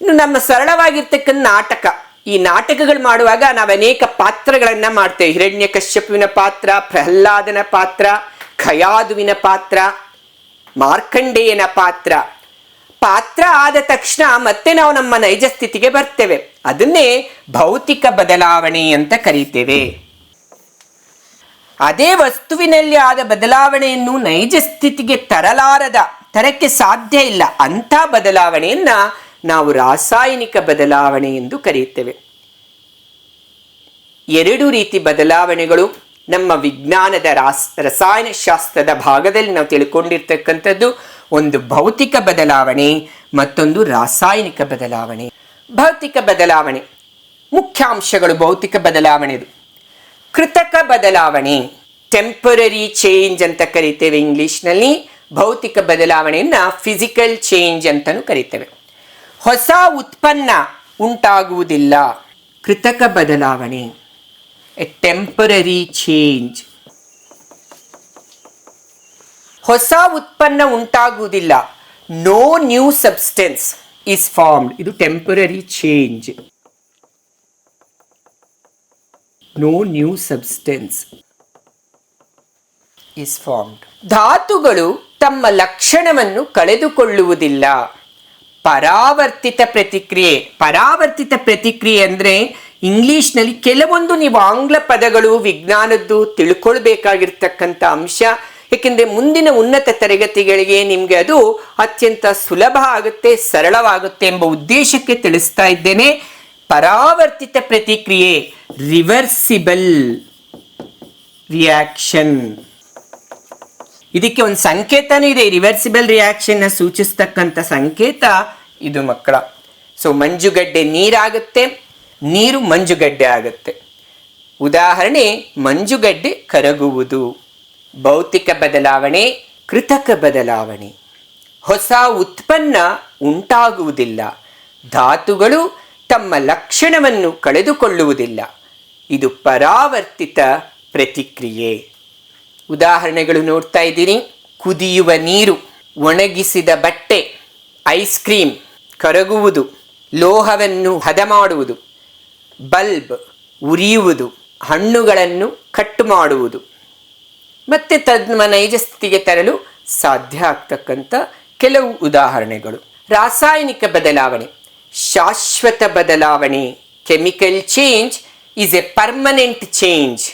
ಇನ್ನು ನಮ್ಮ ಸರಳವಾಗಿರ್ತಕ್ಕಂಥ ನಾಟಕ, ಈ ನಾಟಕಗಳು ಮಾಡುವಾಗ ನಾವು ಅನೇಕ ಪಾತ್ರಗಳನ್ನ ಮಾಡ್ತೇವೆ. ಹಿರಣ್ಯಕಶ್ಯಪುವಿನ ಪಾತ್ರ, ಪ್ರಹ್ಲಾದನ ಪಾತ್ರ, ಖಯಾದುವಿನ ಪಾತ್ರ, ಮಾರ್ಕಂಡೇಯನ ಪಾತ್ರ ಆದ ತಕ್ಷಣ ಮತ್ತೆ ನಾವು ನಮ್ಮ ನೈಜ ಸ್ಥಿತಿಗೆ ಬರ್ತೇವೆ. ಅದನ್ನೇ ಭೌತಿಕ ಬದಲಾವಣೆ ಅಂತ ಕರೀತೇವೆ. ಅದೇ ವಸ್ತುವಿನಲ್ಲಿ ಆದ ಬದಲಾವಣೆಯನ್ನು ನೈಜ ಸ್ಥಿತಿಗೆ ತರಕ್ಕೆ ಸಾಧ್ಯ ಇಲ್ಲ. ಅಂಥ ಬದಲಾವಣೆಯನ್ನ ನಾವು ರಾಸಾಯನಿಕ ಬದಲಾವಣೆ ಎಂದು ಕರೆಯುತ್ತೇವೆ. ಎರಡು ರೀತಿ ಬದಲಾವಣೆಗಳು ನಮ್ಮ ವಿಜ್ಞಾನದ ರಸಾಯನಶಾಸ್ತ್ರದ ಭಾಗದಲ್ಲಿ ನಾವು ತಿಳ್ಕೊಂಡಿರ್ತಕ್ಕಂಥದ್ದು. ಒಂದು ಭೌತಿಕ ಬದಲಾವಣೆ, ಮತ್ತೊಂದು ರಾಸಾಯನಿಕ ಬದಲಾವಣೆ. ಭೌತಿಕ ಬದಲಾವಣೆ ಮುಖ್ಯಾಂಶಗಳು ಭೌತಿಕ ಬದಲಾವಣೆದು. ಕೃತಕ ಬದಲಾವಣೆ, ಟೆಂಪರರಿ ಚೇಂಜ್ ಅಂತ ಕರಿತೇವೆ ಇಂಗ್ಲಿಷ್ನಲ್ಲಿ. ಭೌತಿಕ ಬದಲಾವಣೆಯನ್ನ ಫಿಸಿಕಲ್ ಚೇಂಜ್ ಅಂತಲೂ ಕರಿತೇವೆ. ಹೊಸ ಉತ್ಪನ್ನ ಉಂಟಾಗುವುದಿಲ್ಲ, ಕೃತಕ ಬದಲಾವಣೆ, ಎ ಟೆಂಪರರಿ ಚೇಂಜ್. ಹೊಸ ಉತ್ಪನ್ನ ಉಂಟಾಗುವುದಿಲ್ಲ, no new substance is formed, ಇದು temporary change. No new substance is formed. ಧಾತುಗಳು ತಮ್ಮ ಲಕ್ಷಣವನ್ನು ಕಳೆದುಕೊಳ್ಳುವುದಿಲ್ಲ, ಪರಾವರ್ತಿತ ಪ್ರತಿಕ್ರಿಯೆ. ಪರಾವರ್ತಿತ ಪ್ರತಿಕ್ರಿಯೆ ಅಂದ್ರೆ ಇಂಗ್ಲಿಷ್ನಲ್ಲಿ ಕೆಲವೊಂದು ನೀವು ಆಂಗ್ಲ ಪದಗಳು ವಿಜ್ಞಾನದ್ದು ತಿಳ್ಕೊಳ್ಬೇಕಾಗಿರ್ತಕ್ಕಂಥ ಅಂಶ. ಏಕೆಂದರೆ ಮುಂದಿನ ಉನ್ನತ ತರಗತಿಗಳಿಗೆ ನಿಮಗೆ ಅದು ಅತ್ಯಂತ ಸುಲಭ ಆಗುತ್ತೆ, ಸರಳವಾಗುತ್ತೆ ಎಂಬ ಉದ್ದೇಶಕ್ಕೆ ತಿಳಿಸ್ತಾ ಇದ್ದೇನೆ. ಪರಾವರ್ತಿತ ಪ್ರತಿಕ್ರಿಯೆ, ರಿವರ್ಸಿಬಲ್ ರಿಯಾಕ್ಷನ್. ಇದಕ್ಕೆ ಒಂದು ಸಂಕೇತನೂ ಇದೆ, ರಿವರ್ಸಿಬಲ್ ರಿಯಾಕ್ಷನ್ ಸೂಚಿಸ್ತಕ್ಕಂಥ ಸಂಕೇತ ಇದು ಮಕ್ಕಳ. ಸೊ ಮಂಜುಗಡ್ಡೆ ನೀರಾಗುತ್ತೆ, ನೀರು ಮಂಜುಗಡ್ಡೆ ಆಗುತ್ತೆ. ಉದಾಹರಣೆ ಮಂಜುಗಡ್ಡೆ ಕರಗುವುದು. ಭೌತಿಕ ಬದಲಾವಣೆ, ಕೃತಕ ಬದಲಾವಣೆ. ಹೊಸ ಉತ್ಪನ್ನ ಉಂಟಾಗುವುದಿಲ್ಲ, ಧಾತುಗಳು ತಮ್ಮ ಲಕ್ಷಣವನ್ನು ಕಳೆದುಕೊಳ್ಳುವುದಿಲ್ಲ. ಇದು ಪರಾವರ್ತಿತ ಪ್ರತಿಕ್ರಿಯೆ. ಉದಾಹರಣೆಗಳು ನೋಡ್ತಾ ಇದ್ದೀನಿ. ಕುದಿಯುವ ನೀರು, ಒಣಗಿಸಿದ ಬಟ್ಟೆ, ಐಸ್ ಕ್ರೀಮ್, ಕರಗುವುದು, ಲೋಹವನ್ನು ಹದ ಮಾಡುವುದು, ಬಲ್ಬ್ ಉರಿಯುವುದು, ಹಣ್ಣುಗಳನ್ನು ಕಟ್ ಮಾಡುವುದು. ಮತ್ತೆ ತಮ್ಮ ನೈಜ ಸ್ಥಿತಿಗೆ ತರಲು ಸಾಧ್ಯ ಆಗ್ತಕ್ಕಂಥ ಕೆಲವು ಉದಾಹರಣೆಗಳು. ರಾಸಾಯನಿಕ ಬದಲಾವಣೆ, ಶಾಶ್ವತ ಬದಲಾವಣೆ. Chemical change is A permanent change.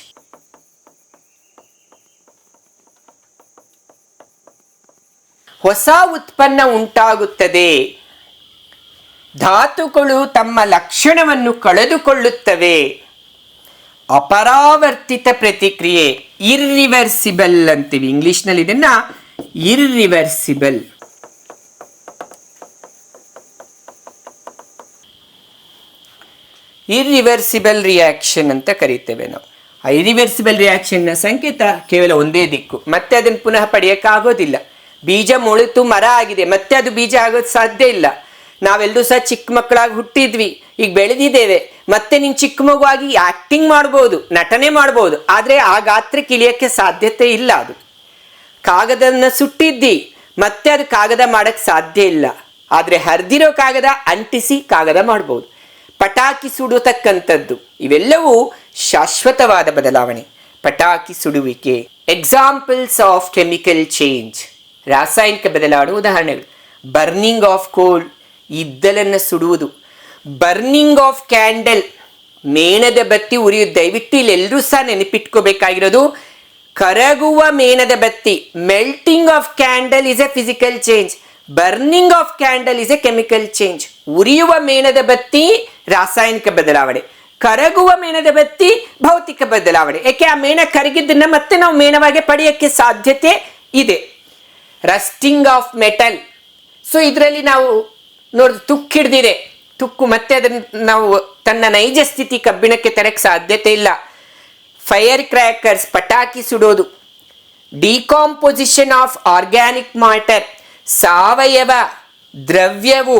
ಹೊಸ ಉತ್ಪನ್ನ ಉಂಟಾಗುತ್ತದೆ, ಧಾತುಗಳು ತಮ್ಮ ಲಕ್ಷಣವನ್ನು ಕಳೆದುಕೊಳ್ಳುತ್ತವೆ. ಅಪರಾವರ್ತಿತ ಪ್ರತಿಕ್ರಿಯೆ, ಇರ್ರಿವರ್ಸಿಬಲ್ ಅಂತೀವಿ ಇಂಗ್ಲಿಷ್ನಲ್ಲಿ ಇದನ್ನ, ಇರ್ರಿವರ್ಸಿಬಲ್. ಇರ್ರಿವರ್ಸಿಬಲ್ ರಿಯಾಕ್ಷನ್ ಅಂತ ಕರೀತೇವೆ ನಾವು. ಇರ್ರಿವರ್ಸಿಬಲ್ ರಿಯಾಕ್ಷನ್ನ ಸಂಕೇತ ಕೇವಲ ಒಂದೇ ದಿಕ್ಕು, ಮತ್ತೆ ಅದನ್ನು ಪುನಃ ಪಡೆಯೋಕ್ಕಾಗೋದಿಲ್ಲ. ಬೀಜ ಮೊಳೆತು ಮರ ಆಗಿದೆ, ಮತ್ತೆ ಅದು ಬೀಜ ಆಗೋದು ಸಾಧ್ಯ ಇಲ್ಲ. ನಾವೆಲ್ಲರೂ ಸಹ ಚಿಕ್ಕ ಮಕ್ಕಳಾಗಿ ಹುಟ್ಟಿದ್ವಿ, ಈಗ ಬೆಳೆದಿದ್ದೇವೆ. ಮತ್ತೆ ನೀನು ಚಿಕ್ಕ ಮಗುವಾಗಿ ಆಕ್ಟಿಂಗ್ ಮಾಡ್ಬೋದು, ನಟನೆ ಮಾಡ್ಬೋದು, ಆದರೆ ಆ ಗಾತ್ರಕ್ಕೆ ಇಳಿಯೋಕ್ಕೆ ಸಾಧ್ಯತೆ ಇಲ್ಲ. ಅದು ಕಾಗದನ್ನ ಸುಟ್ಟಿದ್ದಿ, ಮತ್ತೆ ಅದು ಕಾಗದ ಮಾಡಕ್ಕೆ ಸಾಧ್ಯ ಇಲ್ಲ. ಆದರೆ ಹರಿದಿರೋ ಕಾಗದ ಅಂಟಿಸಿ ಕಾಗದ ಮಾಡ್ಬೋದು. ಪಟಾಕಿ ಸುಡತಕ್ಕಂಥದ್ದು, ಇವೆಲ್ಲವೂ ಶಾಶ್ವತವಾದ ಬದಲಾವಣೆ. ಪಟಾಕಿ ಸುಡುವಿಕೆ. ಎಕ್ಸಾಂಪಲ್ಸ್ ಆಫ್ ಕೆಮಿಕಲ್ ಚೇಂಜ್, ರಾಸಾಯನಿಕ ಬದಲಾವಣೆ ಉದಾಹರಣೆಗಳು. ಬರ್ನಿಂಗ್ ಆಫ್ ಕೋಲ್, ಇದ್ದಲನ್ನು ಸುಡುವುದು. ಬರ್ನಿಂಗ್ ಆಫ್ ಕ್ಯಾಂಡಲ್, ಮೇಣದ ಬತ್ತಿ ಉರಿಯುವುದು. ದಯವಿಟ್ಟು ಇಲ್ಲೆಲ್ಲರೂ ಸಹ ನೆನಪಿಟ್ಕೋಬೇಕಾಗಿರೋದು, ಕರಗುವ ಮೇಣದ ಬತ್ತಿ. Melting of candle is A physical change, burning of candle is A chemical change. ಉರಿಯುವ ಮೇಣದ ಬತ್ತಿ ರಾಸಾಯನಿಕ ಬದಲಾವಣೆ, ಕರಗುವ ಮೇಣದ ಬತ್ತಿ ಭೌತಿಕ ಬದಲಾವಣೆ. ಯಾಕೆ ಆ ಮೇಣ ಕರಗಿದ್ದನ್ನ ಮತ್ತೆ ನಾವು ಮೇಣವಾಗಿ ಪಡೆಯಕ್ಕೆ ಸಾಧ್ಯತೆ ಇದೆ. Rusting of metal. ಸೊ ಇದರಲ್ಲಿ ನಾವು ನೋಡಿದ್ರೆ ತುಕ್ಕು ಹಿಡ್ದಿದೆ, ತುಕ್ಕು ಮತ್ತೆ ಅದನ್ನು ನಾವು ತನ್ನ ನೈಜ ಸ್ಥಿತಿ ಕಬ್ಬಿಣಕ್ಕೆ ತರಕ್ಕೆ ಸಾಧ್ಯತೆ ಇಲ್ಲ. ಫೈರ್ ಕ್ರ್ಯಾಕರ್ಸ್, ಪಟಾಕಿ ಸುಡೋದು. ಡಿಕಾಂಪೊಸಿಷನ್ ಆಫ್ ಆರ್ಗ್ಯಾನಿಕ್ ಮ್ಯಾಟರ್, ಸಾವಯವ ದ್ರವ್ಯವು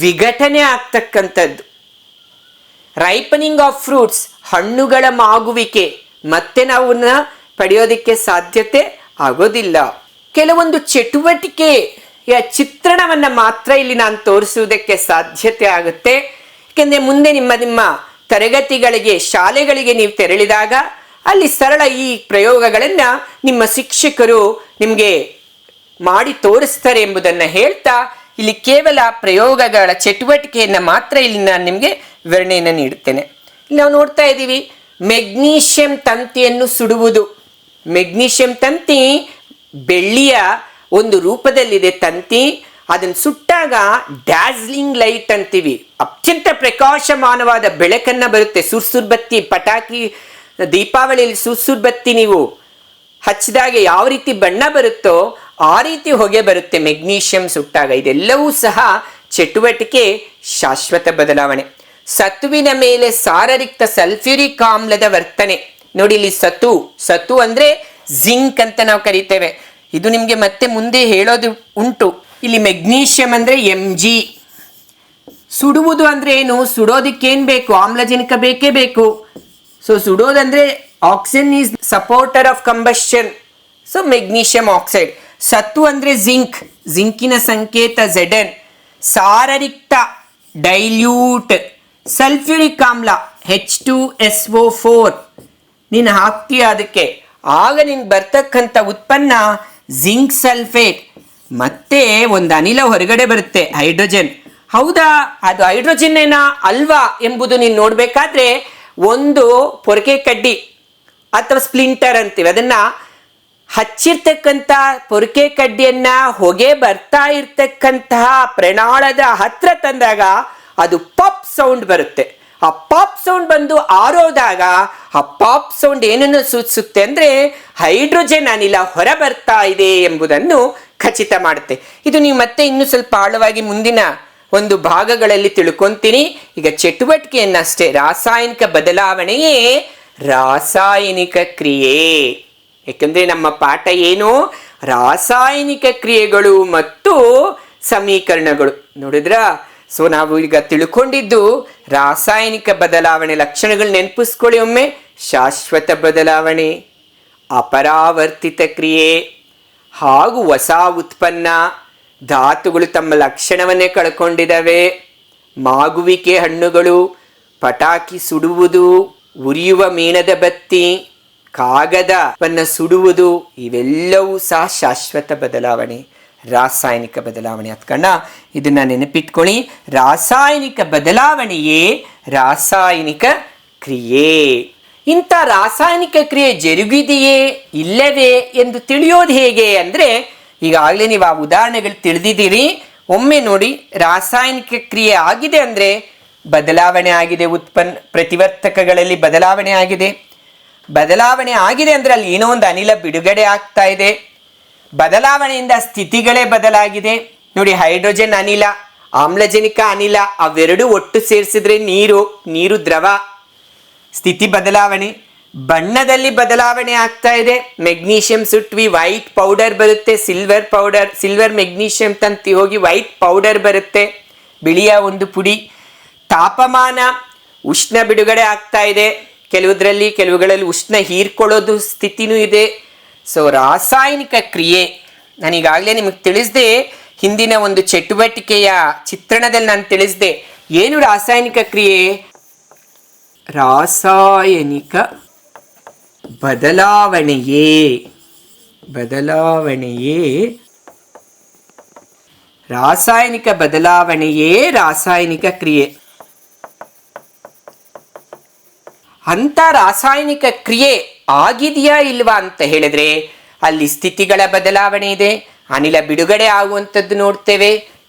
ವಿಘಟನೆ ಆಗ್ತಕ್ಕಂಥದ್ದು. ರೈಪನಿಂಗ್ ಆಫ್ ಫ್ರೂಟ್ಸ್, ಹಣ್ಣುಗಳ ಮಾಗುವಿಕೆ, ಮತ್ತೆ ನಾವು ಪಡೆಯೋದಕ್ಕೆ ಸಾಧ್ಯತೆ ಆಗೋದಿಲ್ಲ. ಕೆಲವೊಂದು ಚಟುವಟಿಕೆಯ ಚಿತ್ರಣವನ್ನು ಮಾತ್ರ ಇಲ್ಲಿ ನಾನು ತೋರಿಸುವುದಕ್ಕೆ ಸಾಧ್ಯತೆ ಆಗುತ್ತೆ. ಯಾಕೆಂದರೆ ಮುಂದೆ ನಿಮ್ಮ ತರಗತಿಗಳಿಗೆ, ಶಾಲೆಗಳಿಗೆ ನೀವು ತೆರಳಿದಾಗ ಅಲ್ಲಿ ಸರಳ ಈ ಪ್ರಯೋಗಗಳನ್ನು ನಿಮ್ಮ ಶಿಕ್ಷಕರು ನಿಮಗೆ ಮಾಡಿ ತೋರಿಸ್ತಾರೆ ಎಂಬುದನ್ನು ಹೇಳ್ತಾ, ಇಲ್ಲಿ ಕೇವಲ ಪ್ರಯೋಗಗಳ ಚಟುವಟಿಕೆಯನ್ನು ಮಾತ್ರ ಇಲ್ಲಿ ನಾನು ನಿಮಗೆ ವಿವರಣೆಯನ್ನು ನೀಡುತ್ತೇನೆ. ಇಲ್ಲಿ ನಾವು ನೋಡ್ತಾ ಇದ್ದೀವಿ, ಮೆಗ್ನೀಷಿಯಂ ತಂತಿಯನ್ನು ಸುಡುವುದು. ಮೆಗ್ನೀಷಿಯಂ ತಂತಿ ಬೆಳ್ಳಿಯ ಒಂದು ರೂಪದಲ್ಲಿದೆ ತಂತಿ. ಅದನ್ನು ಸುಟ್ಟಾಗ ಡ್ಯಾಸ್ಲಿಂಗ್ ಲೈಟ್ ಅಂತೀವಿ, ಅತ್ಯಂತ ಪ್ರಕಾಶಮಾನವಾದ ಬೆಳಕನ್ನು ಬರುತ್ತೆ. ಸುರ್ಸುರ್ ಬತ್ತಿ, ಪಟಾಕಿ, ದೀಪಾವಳಿಯಲ್ಲಿ ಸುರ್ಸುರ್ ಬತ್ತಿ ನೀವು ಹಚ್ಚಿದಾಗ ಯಾವ ರೀತಿ ಬಣ್ಣ ಬರುತ್ತೋ ಆ ರೀತಿ ಹೊಗೆ ಬರುತ್ತೆ ಮೆಗ್ನೀಷಿಯಂ ಸುಟ್ಟಾಗ. ಇದೆಲ್ಲವೂ ಸಹ ಚಟುವಟಿಕೆ, ಶಾಶ್ವತ ಬದಲಾವಣೆ. ಸತುವಿನ ಮೇಲೆ ಸಾರರಿಕ್ತ ಸಲ್ಫ್ಯೂರಿಕ್ ಆಮ್ಲದ ವರ್ತನೆ. ನೋಡಿ ಇಲ್ಲಿ ಸತು ಅಂದ್ರೆ ಜಿಂಕ್ ಅಂತ ನಾವು ಕರಿತೇವೆ. ಇದು ನಿಮಗೆ ಮತ್ತೆ ಮುಂದೆ ಹೇಳೋದು ಉಂಟು. ಇಲ್ಲಿ ಮೆಗ್ನೀಷಿಯಂ ಅಂದ್ರೆ Mg. ಸುಡುವುದು ಅಂದ್ರೆ ಏನು? ಸುಡೋದಕ್ಕೇನು ಬೇಕು? ಆಮ್ಲಜನಕ ಬೇಕೇ ಬೇಕು. ಸೊ ಸುಡೋದಂದ್ರೆ oxygen is supporter of combustion. So magnesium oxide. ಸತು ಅಂದ್ರೆ ಜಿಂಕ್, ಜಿಂಕಿನ ಸಂಕೇತ Zn. ಸಾರರಿಕ್ತ ಡೈಲ್ಯೂಟ್, ಸಲ್ಫ್ಯೂರಿಕ್ ಆಮ್ಲ H2SO4 ನೀನು ಹಾಕ್ತೀಯ ಅದಕ್ಕೆ, ಆಗ ನಿನ್ಗೆ ಬರ್ತಕ್ಕಂಥ ಉತ್ಪನ್ನ ಜಿಂಕ್ ಸಲ್ಫೇಟ್. ಮತ್ತೆ ಒಂದು ಅನಿಲ ಹೊರಗಡೆ ಬರುತ್ತೆ, ಹೈಡ್ರೋಜನ್. ಹೌದಾ, ಅದು ಹೈಡ್ರೋಜನ್ ಏನಾ ಅಲ್ವಾ ಎಂಬುದು ನೀನು ನೋಡಬೇಕಾದ್ರೆ ಒಂದು ಪೊರಕೆ ಕಡ್ಡಿ ಅಥವಾ ಸ್ಪ್ಲಿಂಟರ್ ಅಂತೀವಿ, ಅದನ್ನ ಹಚ್ಚಿರ್ತಕ್ಕಂಥ ಪೊರಕೆ ಕಡ್ಡಿಯನ್ನ ಹೊಗೆ ಬರ್ತಾ ಇರ್ತಕ್ಕಂತಹ ಪ್ರಣಾಳದ ಹತ್ರ ತಂದಾಗ ಅದು ಪಾಪ್ ಸೌಂಡ್ ಬರುತ್ತೆ. ಆ ಪಾಪ್ ಸೌಂಡ್ ಬಂದು ಆರೋದಾಗ ಆ ಪಾಪ್ ಸೌಂಡ್ ಏನನ್ನು ಸೂಚಿಸುತ್ತೆ ಅಂದ್ರೆ ಹೈಡ್ರೋಜನ್ ಅನಿಲ ಹೊರ ಬರ್ತಾ ಇದೆ ಎಂಬುದನ್ನು ಖಚಿತ ಮಾಡುತ್ತೆ. ಇದು ನೀವು ಮತ್ತೆ ಇನ್ನೂ ಸ್ವಲ್ಪ ಆಳವಾಗಿ ಮುಂದಿನ ಒಂದು ಭಾಗಗಳಲ್ಲಿ ತಿಳ್ಕೊಂತೀನಿ. ಈಗ ಚಟುವಟಿಕೆಯನ್ನಷ್ಟೇ, ರಾಸಾಯನಿಕ ಬದಲಾವಣೆಯೇ ರಾಸಾಯನಿಕ ಕ್ರಿಯೆ. ಯಾಕಂದ್ರೆ ನಮ್ಮ ಪಾಠ ಏನು? ರಾಸಾಯನಿಕ ಕ್ರಿಯೆಗಳು ಮತ್ತು ಸಮೀಕರಣಗಳು. ನೋಡಿದ್ರ? ಸೊ ನಾವು ಈಗ ತಿಳ್ಕೊಂಡಿದ್ದು ರಾಸಾಯನಿಕ ಬದಲಾವಣೆ ಲಕ್ಷಣಗಳು ನೆನಪಿಸ್ಕೊಳ್ಳಿ ಒಮ್ಮೆ. ಶಾಶ್ವತ ಬದಲಾವಣೆ, ಅಪರಾವರ್ತಿತ ಕ್ರಿಯೆ ಹಾಗೂ ಹೊಸ ಉತ್ಪನ್ನ. ಧಾತುಗಳು ತಮ್ಮ ಲಕ್ಷಣವನ್ನೇ ಕಳ್ಕೊಂಡಿದ್ದಾವೆ. ಮಾಗುವಿಕೆ ಹಣ್ಣುಗಳು, ಪಟಾಕಿ ಸುಡುವುದು, ಉರಿಯುವ ಮೇಣದ ಬತ್ತಿ, ಕಾಗದವನ್ನು ಸುಡುವುದು, ಇವೆಲ್ಲವೂ ಸಹ ಶಾಶ್ವತ ಬದಲಾವಣೆ, ರಾಸಾಯನಿಕ ಬದಲಾವಣೆ. ಅದ್ಕಣ್ಣ ಇದನ್ನ ನೆನಪಿಟ್ಕೊಳ್ಳಿ. ರಾಸಾಯನಿಕ ಬದಲಾವಣೆಯೇ ರಾಸಾಯನಿಕ ಕ್ರಿಯೆ. ಇಂಥ ರಾಸಾಯನಿಕ ಕ್ರಿಯೆ ಜರುಗಿದೆಯೇ ಇಲ್ಲವೇ ಎಂದು ತಿಳಿಯೋದು ಹೇಗೆ ಅಂದ್ರೆ, ಈಗಾಗಲೇ ನೀವು ಆ ಉದಾಹರಣೆಗಳು ತಿಳಿದಿದ್ದೀರಿ. ಒಮ್ಮೆ ನೋಡಿ, ರಾಸಾಯನಿಕ ಕ್ರಿಯೆ ಆಗಿದೆ ಅಂದ್ರೆ ಬದಲಾವಣೆ ಆಗಿದೆ, ಪ್ರತಿವರ್ತಕಗಳಲ್ಲಿ ಬದಲಾವಣೆ ಆಗಿದೆ. ಬದಲಾವಣೆ ಆಗಿದೆ ಅಂದ್ರೆ ಅಲ್ಲಿ ಏನೋ ಒಂದು ಅನಿಲ ಬಿಡುಗಡೆ ಆಗ್ತಾ ಇದೆ. ಬದಲಾವಣೆಯಿಂದ ಸ್ಥಿತಿಗಳೇ ಬದಲಾಗಿದೆ. ನೋಡಿ, ಹೈಡ್ರೋಜನ್ ಅನಿಲ, ಆಮ್ಲಜನಕ ಅನಿಲ ಅವೆರಡು ಒಟ್ಟು ಸೇರಿಸಿದ್ರೆ ನೀರು ದ್ರವ. ಸ್ಥಿತಿ ಬದಲಾವಣೆ. ಬಣ್ಣದಲ್ಲಿ ಬದಲಾವಣೆ ಆಗ್ತಾ ಇದೆ. ಮೆಗ್ನೀಷಿಯಂ ಸುಟ್ವಿ, ವೈಟ್ ಪೌಡರ್ ಬರುತ್ತೆ. ಸಿಲ್ವರ್ ಮೆಗ್ನೀಷಿಯಂ ತಂತಿ ಹೋಗಿ ವೈಟ್ ಪೌಡರ್ ಬರುತ್ತೆ, ಬಿಳಿಯ ಒಂದು ಪುಡಿ. ತಾಪಮಾನ, ಉಷ್ಣ ಬಿಡುಗಡೆ ಆಗ್ತಾ ಇದೆ. ಕೆಲವುಗಳಲ್ಲಿ ಉಷ್ಣ ಹೀರ್ಕೊಳ್ಳೋದು ಸ್ಥಿತಿನೂ ಇದೆ. ಸೊ ರಾಸಾಯನಿಕ ಕ್ರಿಯೆ ನಾನೀಗಾಗಲೇ ನಿಮಗೆ ತಿಳಿಸಿದೆ. ಹಿಂದಿನ ಒಂದು ಚಟುವಟಿಕೆಯ ಚಿತ್ರಣದಲ್ಲಿ ನಾನು ತಿಳಿಸಿದೆ. ಏನು ರಾಸಾಯನಿಕ ಕ್ರಿಯೆ? ರಾಸಾಯನಿಕ ಬದಲಾವಣೆಯೇ ರಾಸಾಯನಿಕ ಬದಲಾವಣೆಯೇ ರಾಸಾಯನಿಕ ಕ್ರಿಯೆ. ಅಂತ ರಾಸಾಯನಿಕ ಕ್ರಿಯೆ ಆಗಿದೆಯಾ ಇಲ್ವಾ ಅಂತ ಹೇಳಿದ್ರೆ ಅಲ್ಲಿ ಸ್ಥಿತಿಗಳ ಬದಲಾವಣೆ ಇದೆ, ಅನಿಲ ಬಿಡುಗಡೆ ಆಗುವಂಥದ್ದು ನೋಡ್ತೇವೆ,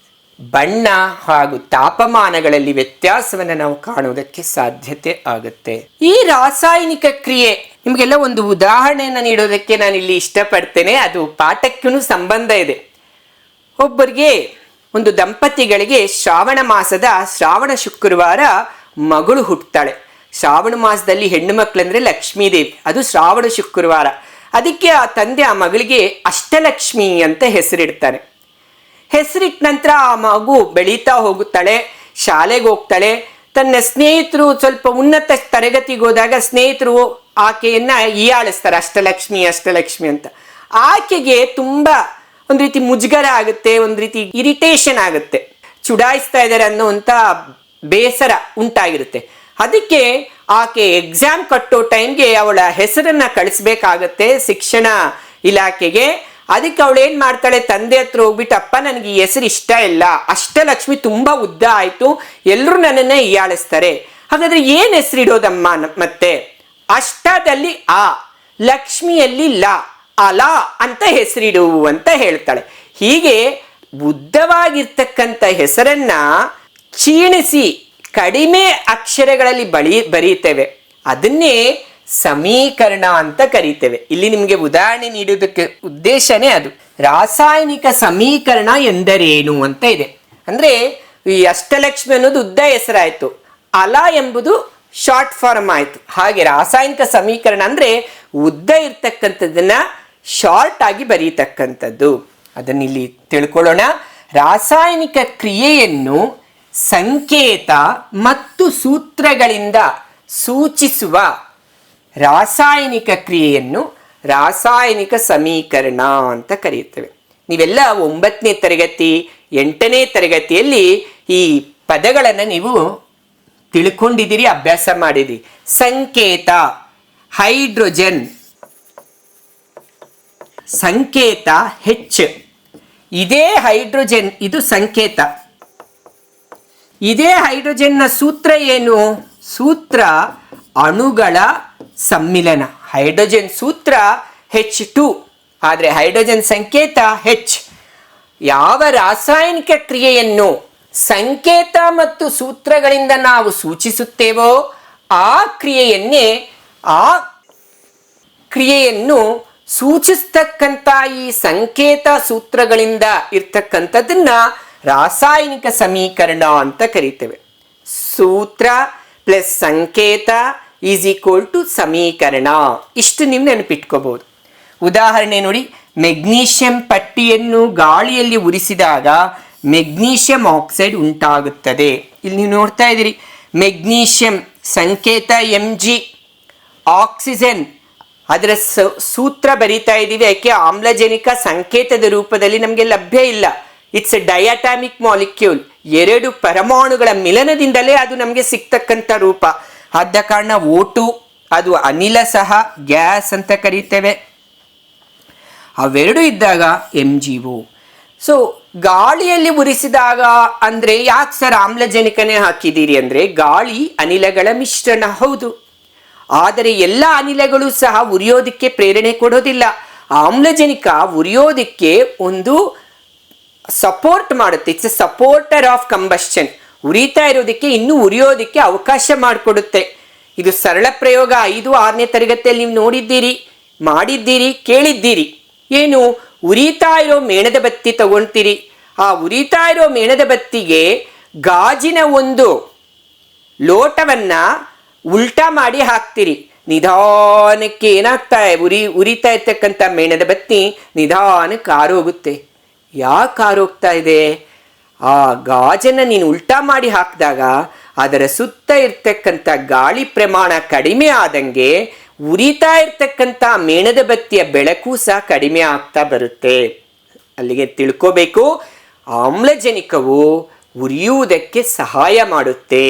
ಬಣ್ಣ ಹಾಗೂ ತಾಪಮಾನಗಳಲ್ಲಿ ವ್ಯತ್ಯಾಸವನ್ನು ನಾವು ಕಾಣುವುದಕ್ಕೆ ಸಾಧ್ಯತೆ ಆಗುತ್ತೆ. ಈ ರಾಸಾಯನಿಕ ಕ್ರಿಯೆ ನಿಮಗೆಲ್ಲ ಒಂದು ಉದಾಹರಣೆಯನ್ನು ನೀಡೋದಕ್ಕೆ ನಾನು ಇಲ್ಲಿ ಇಷ್ಟಪಡ್ತೇನೆ. ಅದು ಪಾಠಕ್ಕೂ ಸಂಬಂಧ ಇದೆ. ಒಬ್ಬರಿಗೆ ಒಂದು ದಂಪತಿಗಳಿಗೆ ಶ್ರಾವಣ ಮಾಸದ ಶ್ರಾವಣ ಶುಕ್ರವಾರ ಮಗಳು ಹುಟ್ಟುತ್ತಾಳೆ. ಶ್ರಾವಣ ಮಾಸದಲ್ಲಿ ಹೆಣ್ಣು ಮಕ್ಕಳಂದ್ರೆ ಲಕ್ಷ್ಮೀದೇವಿ, ಅದು ಶ್ರಾವಣ ಶುಕ್ರವಾರ. ಅದಕ್ಕೆ ಆ ತಂದೆ ಆ ಮಗಳಿಗೆ ಅಷ್ಟಲಕ್ಷ್ಮಿ ಅಂತ ಹೆಸರಿಡ್ತಾನೆ. ಹೆಸರಿಟ್ಟ ನಂತರ ಆ ಮಗು ಬೆಳೀತಾ ಹೋಗುತ್ತಾಳೆ, ಶಾಲೆಗೆ ಹೋಗ್ತಾಳೆ. ತನ್ನ ಸ್ನೇಹಿತರು ಸ್ವಲ್ಪ ಉನ್ನತ ತರಗತಿಗೆ ಹೋದಾಗ ಸ್ನೇಹಿತರು ಆಕೆಯನ್ನ ಹೀಯಾಳಿಸ್ತಾರೆ, ಅಷ್ಟಲಕ್ಷ್ಮಿ ಅಷ್ಟಲಕ್ಷ್ಮಿ ಅಂತ. ಆಕೆಗೆ ತುಂಬಾ ಒಂದು ರೀತಿ ಮುಜುಗರ ಆಗುತ್ತೆ, ಒಂದು ರೀತಿ ಇರಿಟೇಷನ್ ಆಗುತ್ತೆ, ಚುಡಾಯಿಸ್ತಾ ಇದ್ದಾರೆ ಅನ್ನೋಂಥ ಬೇಸರ ಉಂಟಾಗಿರುತ್ತೆ. ಅದಕ್ಕೆ ಆಕೆ ಎಕ್ಸಾಮ್ ಕಟ್ಟೋ ಟೈಮ್ಗೆ ಅವಳ ಹೆಸರನ್ನ ಕಳಿಸ್ಬೇಕಾಗತ್ತೆ ಶಿಕ್ಷಣ ಇಲಾಖೆಗೆ. ಅದಕ್ಕೆ ಅವಳು ಏನ್ ಮಾಡ್ತಾಳೆ, ತಂದೆ ಹತ್ರ ಹೋಗ್ಬಿಟ್ಟು, ಅಪ್ಪ ನನಗೆ ಈ ಹೆಸರು ಇಷ್ಟ ಇಲ್ಲ, ಅಷ್ಟಲಕ್ಷ್ಮಿ ತುಂಬಾ ಉದ್ದ ಆಯ್ತು, ಎಲ್ಲರೂ ನನ್ನನ್ನೇ ಹೀಯಾಳಿಸ್ತಾರೆ, ಹಾಗಾದ್ರೆ ಏನ್ ಹೆಸರಿಡೋದಮ್ಮ ಮತ್ತೆ? ಅಷ್ಟದಲ್ಲಿ ಆ, ಲಕ್ಷ್ಮಿಯಲ್ಲಿ ಲ, ಅಲ ಅಂತ ಹೆಸರಿಡು ಅಂತ ಹೇಳ್ತಾಳೆ. ಹೀಗೆ ಉದ್ದವಾಗಿರ್ತಕ್ಕಂಥ ಹೆಸರನ್ನ ಕ್ಷೀಣಿಸಿ ಕಡಿಮೆ ಅಕ್ಷರಗಳಲ್ಲಿ ಬರೀತೇವೆ, ಅದನ್ನೇ ಸಮೀಕರಣ ಅಂತ ಕರೀತೇವೆ. ಇಲ್ಲಿ ನಿಮಗೆ ಉದಾಹರಣೆ ನೀಡುವುದಕ್ಕೆ ಉದ್ದೇಶನೇ ಅದು. ರಾಸಾಯನಿಕ ಸಮೀಕರಣ ಎಂದರೇನು ಅಂತ ಇದೆ. ಅಂದ್ರೆ ಈ ಅಷ್ಟಲಕ್ಷ್ಮಿ ಅನ್ನೋದು ಉದ್ದ ಹೆಸರಾಯ್ತು, ಅಲ ಎಂಬುದು ಶಾರ್ಟ್ ಫಾರ್ಮ್ ಆಯ್ತು. ಹಾಗೆ ರಾಸಾಯನಿಕ ಸಮೀಕರಣ ಅಂದ್ರೆ ಉದ್ದ ಇರ್ತಕ್ಕಂಥದ್ದನ್ನ ಶಾರ್ಟ್ ಆಗಿ ಬರೀತಕ್ಕಂಥದ್ದು. ಅದನ್ನಿಲ್ಲಿ ತಿಳ್ಕೊಳ್ಳೋಣ. ರಾಸಾಯನಿಕ ಕ್ರಿಯೆಯನ್ನು ಸಂಕೇತ ಮತ್ತು ಸೂತ್ರಗಳಿಂದ ಸೂಚಿಸುವ ರಾಸಾಯನಿಕ ಕ್ರಿಯೆಯನ್ನು ರಾಸಾಯನಿಕ ಸಮೀಕರಣ ಅಂತ ಕರೆಯುತ್ತೇವೆ. ನೀವೆಲ್ಲ 9ನೇ ತರಗತಿ 8ನೇ ತರಗತಿಯಲ್ಲಿ ಈ ಪದಗಳನ್ನು ನೀವು ತಿಳ್ಕೊಂಡಿದ್ದೀರಿ, ಅಭ್ಯಾಸ ಮಾಡಿದಿರಿ. ಸಂಕೇತ ಹೈಡ್ರೋಜನ್, ಸಂಕೇತ H. ಇದೇ ಹೈಡ್ರೋಜನ್ ಇದು ಸಂಕೇತ. ಇದೇ ಹೈಡ್ರೋಜನ್ನ ಸೂತ್ರ ಏನು? ಸೂತ್ರ ಅಣುಗಳ ಸಮ್ಮಿಲನ. ಹೈಡ್ರೋಜನ್ ಸೂತ್ರ H2, ಆದರೆ ಹೈಡ್ರೋಜನ್ ಸಂಕೇತ H. ಯಾವ ರಾಸಾಯನಿಕ ಕ್ರಿಯೆಯನ್ನು ಸಂಕೇತ ಮತ್ತು ಸೂತ್ರಗಳಿಂದ ನಾವು ಸೂಚಿಸುತ್ತೇವೋ ಆ ಕ್ರಿಯೆಯನ್ನು ಸೂಚಿಸ್ತಕ್ಕಂಥ ಈ ಸಂಕೇತ ಸೂತ್ರಗಳಿಂದ ಇರ್ತಕ್ಕಂಥದ್ದನ್ನ ರಾಸಾಯನಿಕ ಸಮೀಕರಣ ಅಂತ ಕರೀತೇವೆ. ಸೂತ್ರ ಪ್ಲಸ್ ಸಂಕೇತ ಈಸ್ ಈಕ್ವಲ್ ಟು ಸಮೀಕರಣ. ಇಷ್ಟು ನೀವು ನೆನಪಿಟ್ಕೋಬಹುದು. ಉದಾಹರಣೆ ನೋಡಿ, ಮೆಗ್ನೀಷಿಯಂ ಪಟ್ಟಿಯನ್ನು ಗಾಳಿಯಲ್ಲಿ ಉರಿಸಿದಾಗ ಮೆಗ್ನೀಷಿಯಂ ಆಕ್ಸೈಡ್ ಉಂಟಾಗುತ್ತದೆ. ಇಲ್ಲಿ ನೀವು ನೋಡ್ತಾ ಇದ್ದೀರಿ, ಮೆಗ್ನೀಷಿಯಂ ಸಂಕೇತ Mg, ಆಕ್ಸಿಜನ್ ಅದರ ಸೂತ್ರ ಬರೀತಾ ಇದ್ದೀವಿ. ಯಾಕೆ? ಆಮ್ಲಜನಕ ಸಂಕೇತದ ರೂಪದಲ್ಲಿ ನಮಗೆ ಲಭ್ಯ ಇಲ್ಲ. It's A ಡಯಾಟಾಮಿಕ್ molecule. 2 ಪರಮಾಣುಗಳ ಮಿಲನದಿಂದಲೇ ಅದು ನಮಗೆ ಸಿಗ್ತಕ್ಕಂಥ ರೂಪ. ಆದ ಕಾರಣ O2 ಅದು ಅನಿಲ ಸಹ ಗ್ಯಾಸ್ ಅಂತ ಕರೀತೇವೆ. ಅವೆರಡು ಇದ್ದಾಗ MgO. ಸೊ ಗಾಳಿಯಲ್ಲಿ ಉರಿಸಿದಾಗ ಅಂದ್ರೆ ಯಾಕೆ ಸರ್ ಆಮ್ಲಜನಕನೇ ಹಾಕಿದ್ದೀರಿ ಅಂದ್ರೆ, ಗಾಳಿ ಅನಿಲಗಳ ಮಿಶ್ರಣ ಹೌದು, ಆದರೆ ಎಲ್ಲ ಅನಿಲಗಳು ಸಹ ಉರಿಯೋದಕ್ಕೆ ಪ್ರೇರಣೆ ಕೊಡೋದಿಲ್ಲ. ಆಮ್ಲಜನಕ ಉರಿಯೋದಕ್ಕೆ ಒಂದು ಸಪೋರ್ಟ್ ಮಾಡುತ್ತೆ. It's A supporter of combustion. ಉರಿತಾ ಇರೋದಕ್ಕೆ ಇನ್ನೂ ಉರಿಯೋದಕ್ಕೆ ಅವಕಾಶ ಮಾಡಿಕೊಡುತ್ತೆ. ಇದು ಸರಳ ಪ್ರಯೋಗ. 5-6ನೇ ತರಗತಿಯಲ್ಲಿ ನೀವು ನೋಡಿದ್ದೀರಿ, ಮಾಡಿದ್ದೀರಿ, ಕೇಳಿದ್ದೀರಿ. ಏನು? ಉರಿತಾ ಇರೋ ಮೇಣದ ಬತ್ತಿ ತಗೊಳ್ತೀರಿ. ಆ ಉರಿತಾ ಇರೋ ಮೇಣದ ಬತ್ತಿಗೆ ಗಾಜಿನ ಒಂದು ಲೋಟವನ್ನ ಉಲ್ಟಾ ಮಾಡಿ ಹಾಕ್ತೀರಿ. ನಿಧಾನಕ್ಕೆ ಏನಾಗ್ತಾ ಉರಿತಾ ಇರ್ತಕ್ಕಂಥ ಮೇಣದ ಬತ್ತಿ ನಿಧಾನಕ್ಕೆ ಆರೋಗುತ್ತೆ. ಯಾಕೆ ಆರೋಗ್ತಾ ಇದೆ? ಆ ಗಾಜನ್ನು ನೀನು ಉಲ್ಟಾ ಮಾಡಿ ಹಾಕಿದಾಗ ಅದರ ಸುತ್ತ ಇರ್ತಕ್ಕಂಥ ಗಾಳಿ ಪ್ರಮಾಣ ಕಡಿಮೆ ಆದಂಗೆ ಉರಿತಾ ಇರ್ತಕ್ಕಂಥ ಮೇಣದ ಬತ್ತಿಯ ಬೆಳಕು ಸಹ ಕಡಿಮೆ ಆಗ್ತಾ ಬರುತ್ತೆ. ಅಲ್ಲಿಗೆ ತಿಳ್ಕೋಬೇಕು, ಆಮ್ಲಜನಕವು ಉರಿಯುವುದಕ್ಕೆ ಸಹಾಯ ಮಾಡುತ್ತೆ.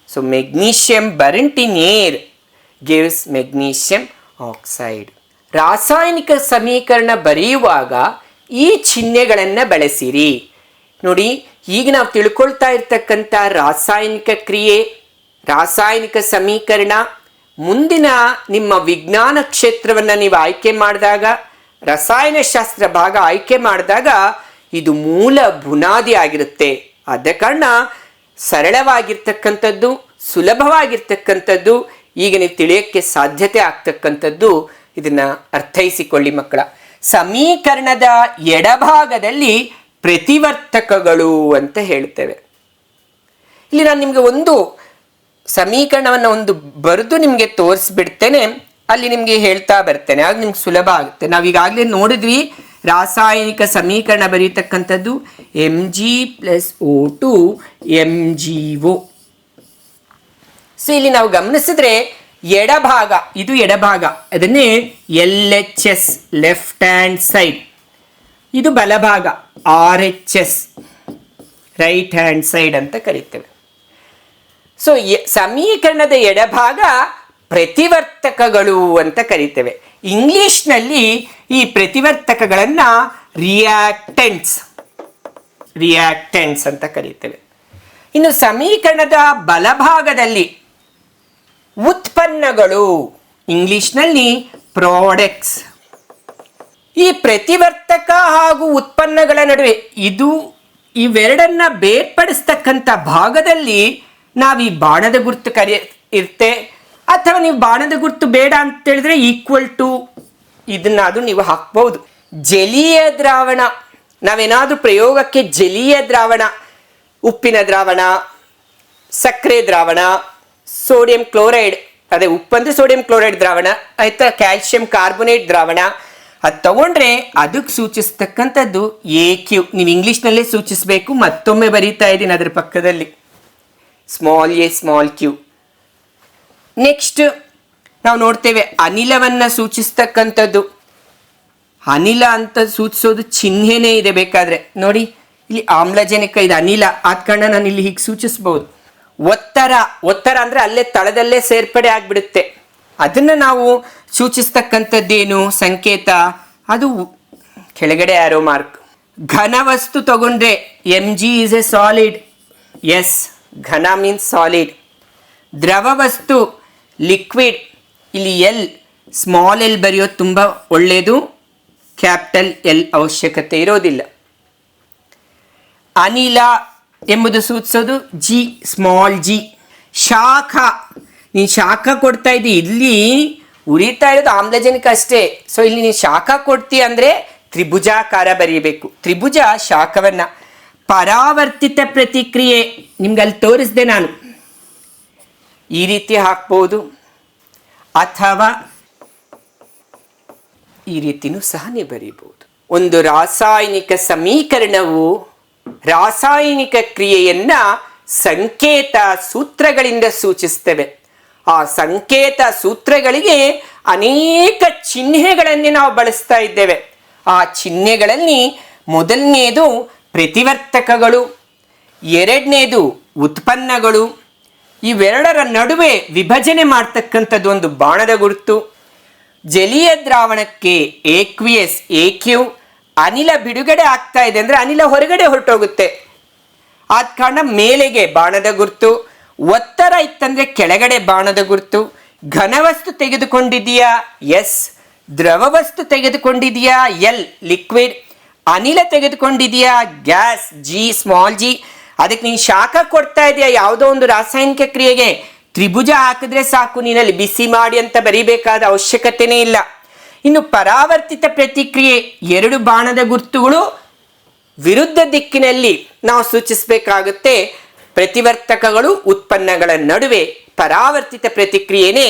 So magnesium burnt in air gives magnesium oxide. ರಾಸಾಯನಿಕ ಸಮೀಕರಣ ಬರೆಯುವಾಗ ಈ ಚಿಹ್ನೆಗಳನ್ನು ಬಳಸಿರಿ. ನೋಡಿ, ಈಗ ನಾವು ತಿಳ್ಕೊಳ್ತಾ ಇರ್ತಕ್ಕಂಥ ರಾಸಾಯನಿಕ ಕ್ರಿಯೆ, ರಾಸಾಯನಿಕ ಸಮೀಕರಣ, ಮುಂದಿನ ನಿಮ್ಮ ವಿಜ್ಞಾನ ಕ್ಷೇತ್ರವನ್ನು ನೀವು ಆಯ್ಕೆ ಮಾಡಿದಾಗ, ರಸಾಯನಶಾಸ್ತ್ರ ಭಾಗ ಆಯ್ಕೆ ಮಾಡಿದಾಗ ಇದು ಮೂಲ ಬುನಾದಿ ಆಗಿರುತ್ತೆ. ಆದ ಕಾರಣ ಸರಳವಾಗಿರ್ತಕ್ಕಂಥದ್ದು, ಸುಲಭವಾಗಿರ್ತಕ್ಕಂಥದ್ದು, ಈಗ ನೀವು ತಿಳಿಯೋಕ್ಕೆ ಸಾಧ್ಯತೆ ಆಗ್ತಕ್ಕಂಥದ್ದು. ಇದನ್ನ ಅರ್ಥೈಸಿಕೊಳ್ಳಿ ಮಕ್ಕಳ. ಸಮೀಕರಣದ ಎಡಭಾಗದಲ್ಲಿ ಪ್ರತಿವರ್ತಕಗಳು ಅಂತ ಹೇಳ್ತೇವೆ. ಇಲ್ಲಿ ನಾನು ನಿಮಗೆ ಒಂದು ಸಮೀಕರಣವನ್ನು ಒಂದು ಬರೆದು ನಿಮಗೆ ತೋರಿಸ್ಬಿಡ್ತೇನೆ, ಅಲ್ಲಿ ನಿಮಗೆ ಹೇಳ್ತಾ ಬರ್ತೇನೆ, ಆಗ ನಿಮ್ಗೆ ಸುಲಭ ಆಗುತ್ತೆ. ನಾವೀಗಾಗಲೇ ನೋಡಿದ್ವಿ ರಾಸಾಯನಿಕ ಸಮೀಕರಣ ಬರೀತಕ್ಕಂಥದ್ದು Mg+O2 MgO. ಸೊ ಇಲ್ಲಿ ನಾವು ಗಮನಿಸಿದ್ರೆ ಎಡಭಾಗ, ಇದು ಎಡಭಾಗ, ಅದನ್ನೇ LHS ಲೆಫ್ಟ್ ಹ್ಯಾಂಡ್ ಸೈಡ್, ಇದು ಬಲಭಾಗ RHS ರೈಟ್ ಹ್ಯಾಂಡ್ ಸೈಡ್ ಅಂತ ಕರೀತೇವೆ. ಸೊ ಸಮೀಕರಣದ ಎಡಭಾಗ ಪ್ರತಿವರ್ತಕಗಳು ಅಂತ ಕರೀತೇವೆ. ಇಂಗ್ಲಿಷ್ನಲ್ಲಿ ಈ ಪ್ರತಿವರ್ತಕಗಳನ್ನ ರಿಯಾಕ್ಟೆಂಟ್ಸ್ ಅಂತ ಕರೀತೇವೆ. ಇನ್ನು ಸಮೀಕರಣದ ಬಲಭಾಗದಲ್ಲಿ ಉತ್ಪನ್ನಗಳು, ಇಂಗ್ಲಿಷ್ನಲ್ಲಿ ಪ್ರಾಡಕ್ಟ್ಸ್. ಈ ಪ್ರತಿವರ್ತಕ ಹಾಗೂ ಉತ್ಪನ್ನಗಳ ನಡುವೆ ಇವೆರಡನ್ನ ಬೇರ್ಪಡಿಸ್ತಕ್ಕಂಥ ಭಾಗದಲ್ಲಿ ನಾವು ಈ ಬಾಣದ ಗುರುತು ಇರುತ್ತೆ, ಅಥವಾ ನೀವು ಬಾಣದ ಗುರುತು ಬೇಡ ಅಂತ ಹೇಳಿದ್ರೆ ಈಕ್ವಲ್ ಟು ಇದನ್ನಾದ್ರೂ ನೀವು ಹಾಕ್ಬಹುದು. ಜಲೀಯ ದ್ರಾವಣ, ನಾವೇನಾದ್ರೂ ಪ್ರಯೋಗಕ್ಕೆ ಜಲೀಯ ದ್ರಾವಣ, ಉಪ್ಪಿನ ದ್ರಾವಣ, ಸಕ್ಕರೆ ದ್ರಾವಣ, ಸೋಡಿಯಂ ಕ್ಲೋರೈಡ್, ಅದೇ ಉಪ್ಪಂದ್ರೆ ಸೋಡಿಯಂ ಕ್ಲೋರೈಡ್ ದ್ರಾವಣ ಆಯ್ತಾ, ಕ್ಯಾಲ್ಸಿಯಂ ಕಾರ್ಬೋನೇಟ್ ದ್ರಾವಣ, ಅದು ತಗೊಂಡ್ರೆ ಅದಕ್ಕೆ ಸೂಚಿಸ್ತಕ್ಕಂಥದ್ದು AQ. ನೀವು ಇಂಗ್ಲಿಷ್ನಲ್ಲೇ ಸೂಚಿಸಬೇಕು, ಮತ್ತೊಮ್ಮೆ ಬರೀತಾ ಇದ್ದೀನಿ ಅದರ ಪಕ್ಕದಲ್ಲಿ small a small q. Next ನಾವು ನೋಡ್ತೇವೆ ಅನಿಲವನ್ನು ಸೂಚಿಸ್ತಕ್ಕಂಥದ್ದು, ಅನಿಲ ಅಂತ ಸೂಚಿಸೋದು ಚಿಹ್ನೆನೇ ಇದೆ, ಬೇಕಾದ್ರೆ ನೋಡಿ ಇಲ್ಲಿ ಆಮ್ಲಜನಕ, ಇದು ಅನಿಲ, ಆದ ಕಾರಣ ನಾನು ಇಲ್ಲಿ ಹೀಗೆ ಸೂಚಿಸ್ಬೋದು. ಒತ್ತಡ ಅಂದ್ರೆ ಅಲ್ಲೇ ತಳದಲ್ಲೇ ಸೇರ್ಪಡೆ ಆಗ್ಬಿಡುತ್ತೆ, ಅದನ್ನ ನಾವು ಸೂಚಿಸ್ತಕ್ಕಂಥದ್ದೇನು ಸಂಕೇತ, ಅದು ಕೆಳಗಡೆ ಆರೋ ಮಾರ್ಕ್. ಘನ ವಸ್ತು ತಗೊಂಡ್ರೆ Mg is a solid, as ಘನ ಮೀನ್ಸ್ ಸಾಲಿಡ್. ದ್ರವ ವಸ್ತು ಲಿಕ್ವಿಡ್, ಇಲ್ಲಿ ಎಲ್ ಸ್ಮಾಲ್ ಎಲ್ ಬರೆಯೋದು ತುಂಬ ಒಳ್ಳೆಯದು, ಕ್ಯಾಪಿಟಲ್ ಎಲ್ ಅವಶ್ಯಕತೆ ಇರೋದಿಲ್ಲ. ಅನಿಲ ಎಂಬುದು ಸೂಚಿಸೋದು ಜಿ ಸ್ಮಾಲ್ ಜಿ. ಶಾಖ, ನೀನು ಶಾಖ ಕೊಡ್ತಾ ಇದ್ದಿ, ಇಲ್ಲಿ ಉರಿತಾ ಇರೋದು ಆಮ್ಲಜನಕ ಅಷ್ಟೇ. ಸೊ ಇಲ್ಲಿ ನೀನು ಶಾಖ ಕೊಡ್ತೀಯ ಅಂದರೆ ತ್ರಿಭುಜಾಕಾರ ಬರೀಬೇಕು, ತ್ರಿಭುಜ ಶಾಖವನ್ನ. ಪರಾವರ್ತಿತ ಪ್ರತಿಕ್ರಿಯೆ ನಿಮ್ಗೆ ಅಲ್ಲಿ ತೋರಿಸಿದೆ ನಾನು, ಈ ರೀತಿ ಹಾಕ್ಬೋದು, ಅಥವಾ ಈ ರೀತಿನೂ ಸಹ ನೀವು ಬರೀಬಹುದು. ಒಂದು ರಾಸಾಯನಿಕ ಸಮೀಕರಣವು ರಾಸಾಯನಿಕ ಕ್ರಿಯೆಯನ್ನ ಸಂಕೇತ ಸೂತ್ರಗಳಿಂದ ಸೂಚಿಸ್ತೇವೆ. ಆ ಸಂಕೇತ ಸೂತ್ರಗಳಿಗೆ ಅನೇಕ ಚಿಹ್ನೆಗಳನ್ನೇ ನಾವು ಬಳಸ್ತಾ ಇದ್ದೇವೆ. ಆ ಚಿಹ್ನೆಗಳಲ್ಲಿ ಮೊದಲನೇದು ಪ್ರತಿವರ್ತಕಗಳು, ಎರಡನೇದು ಉತ್ಪನ್ನಗಳು, ಇವೆರಡರ ನಡುವೆ ವಿಭಜನೆ ಮಾಡ್ತಕ್ಕಂಥದ್ದು ಒಂದು ಬಾಣದ ಗುರುತು. ಜಲೀಯ ದ್ರಾವಣಕ್ಕೆ AQS AQ, ಅನಿಲ ಬಿಡುಗಡೆ ಆಗ್ತಾ ಇದೆ ಅಂದರೆ ಅನಿಲ ಹೊರಗಡೆ ಹೊರಟೋಗುತ್ತೆ, ಆದ ಕಾರಣ ಮೇಲೆಗೆ ಬಾಣದ ಗುರುತು. ಒತ್ತಡ ಇತ್ತಂದ್ರೆ ಕೆಳಗಡೆ ಬಾಣದ ಗುರುತು. ಘನವಸ್ತು ತೆಗೆದುಕೊಂಡಿದೆಯಾ ಎಸ್, ದ್ರವ ವಸ್ತು ತೆಗೆದುಕೊಂಡಿದೆಯಾ ಎಲ್ ಲಿಕ್ವಿಡ್, ಅನಿಲ ತೆಗೆದುಕೊಂಡಿದೆಯಾ ಗ್ಯಾಸ್ ಜಿ ಸ್ಮಾಲ್ ಜಿ. ಅದಕ್ಕೆ ನೀನು ಶಾಖ ಕೊಡ್ತಾ ಇದೆಯಾ ಯಾವುದೋ ಒಂದು ರಾಸಾಯನಿಕ ಕ್ರಿಯೆಗೆ, ತ್ರಿಭುಜ ಹಾಕಿದ್ರೆ ಸಾಕು, ನೀನಲ್ಲಿ ಬಿಸಿ ಮಾಡಿ ಅಂತ ಬರೀಬೇಕಾದ ಅವಶ್ಯಕತೆನೇ ಇಲ್ಲ. ಇನ್ನು ಪರಾವರ್ತಿತ ಪ್ರತಿಕ್ರಿಯೆ, ಎರಡು ಬಾಣದ ಗುರುತುಗಳು ವಿರುದ್ಧ ದಿಕ್ಕಿನಲ್ಲಿ ನಾವು ಸೂಚಿಸಬೇಕಾಗುತ್ತೆ. ಪ್ರತಿವರ್ತಕಗಳು ಉತ್ಪನ್ನಗಳ ನಡುವೆ ಪರಾವರ್ತಿತ ಪ್ರತಿಕ್ರಿಯೆನೇ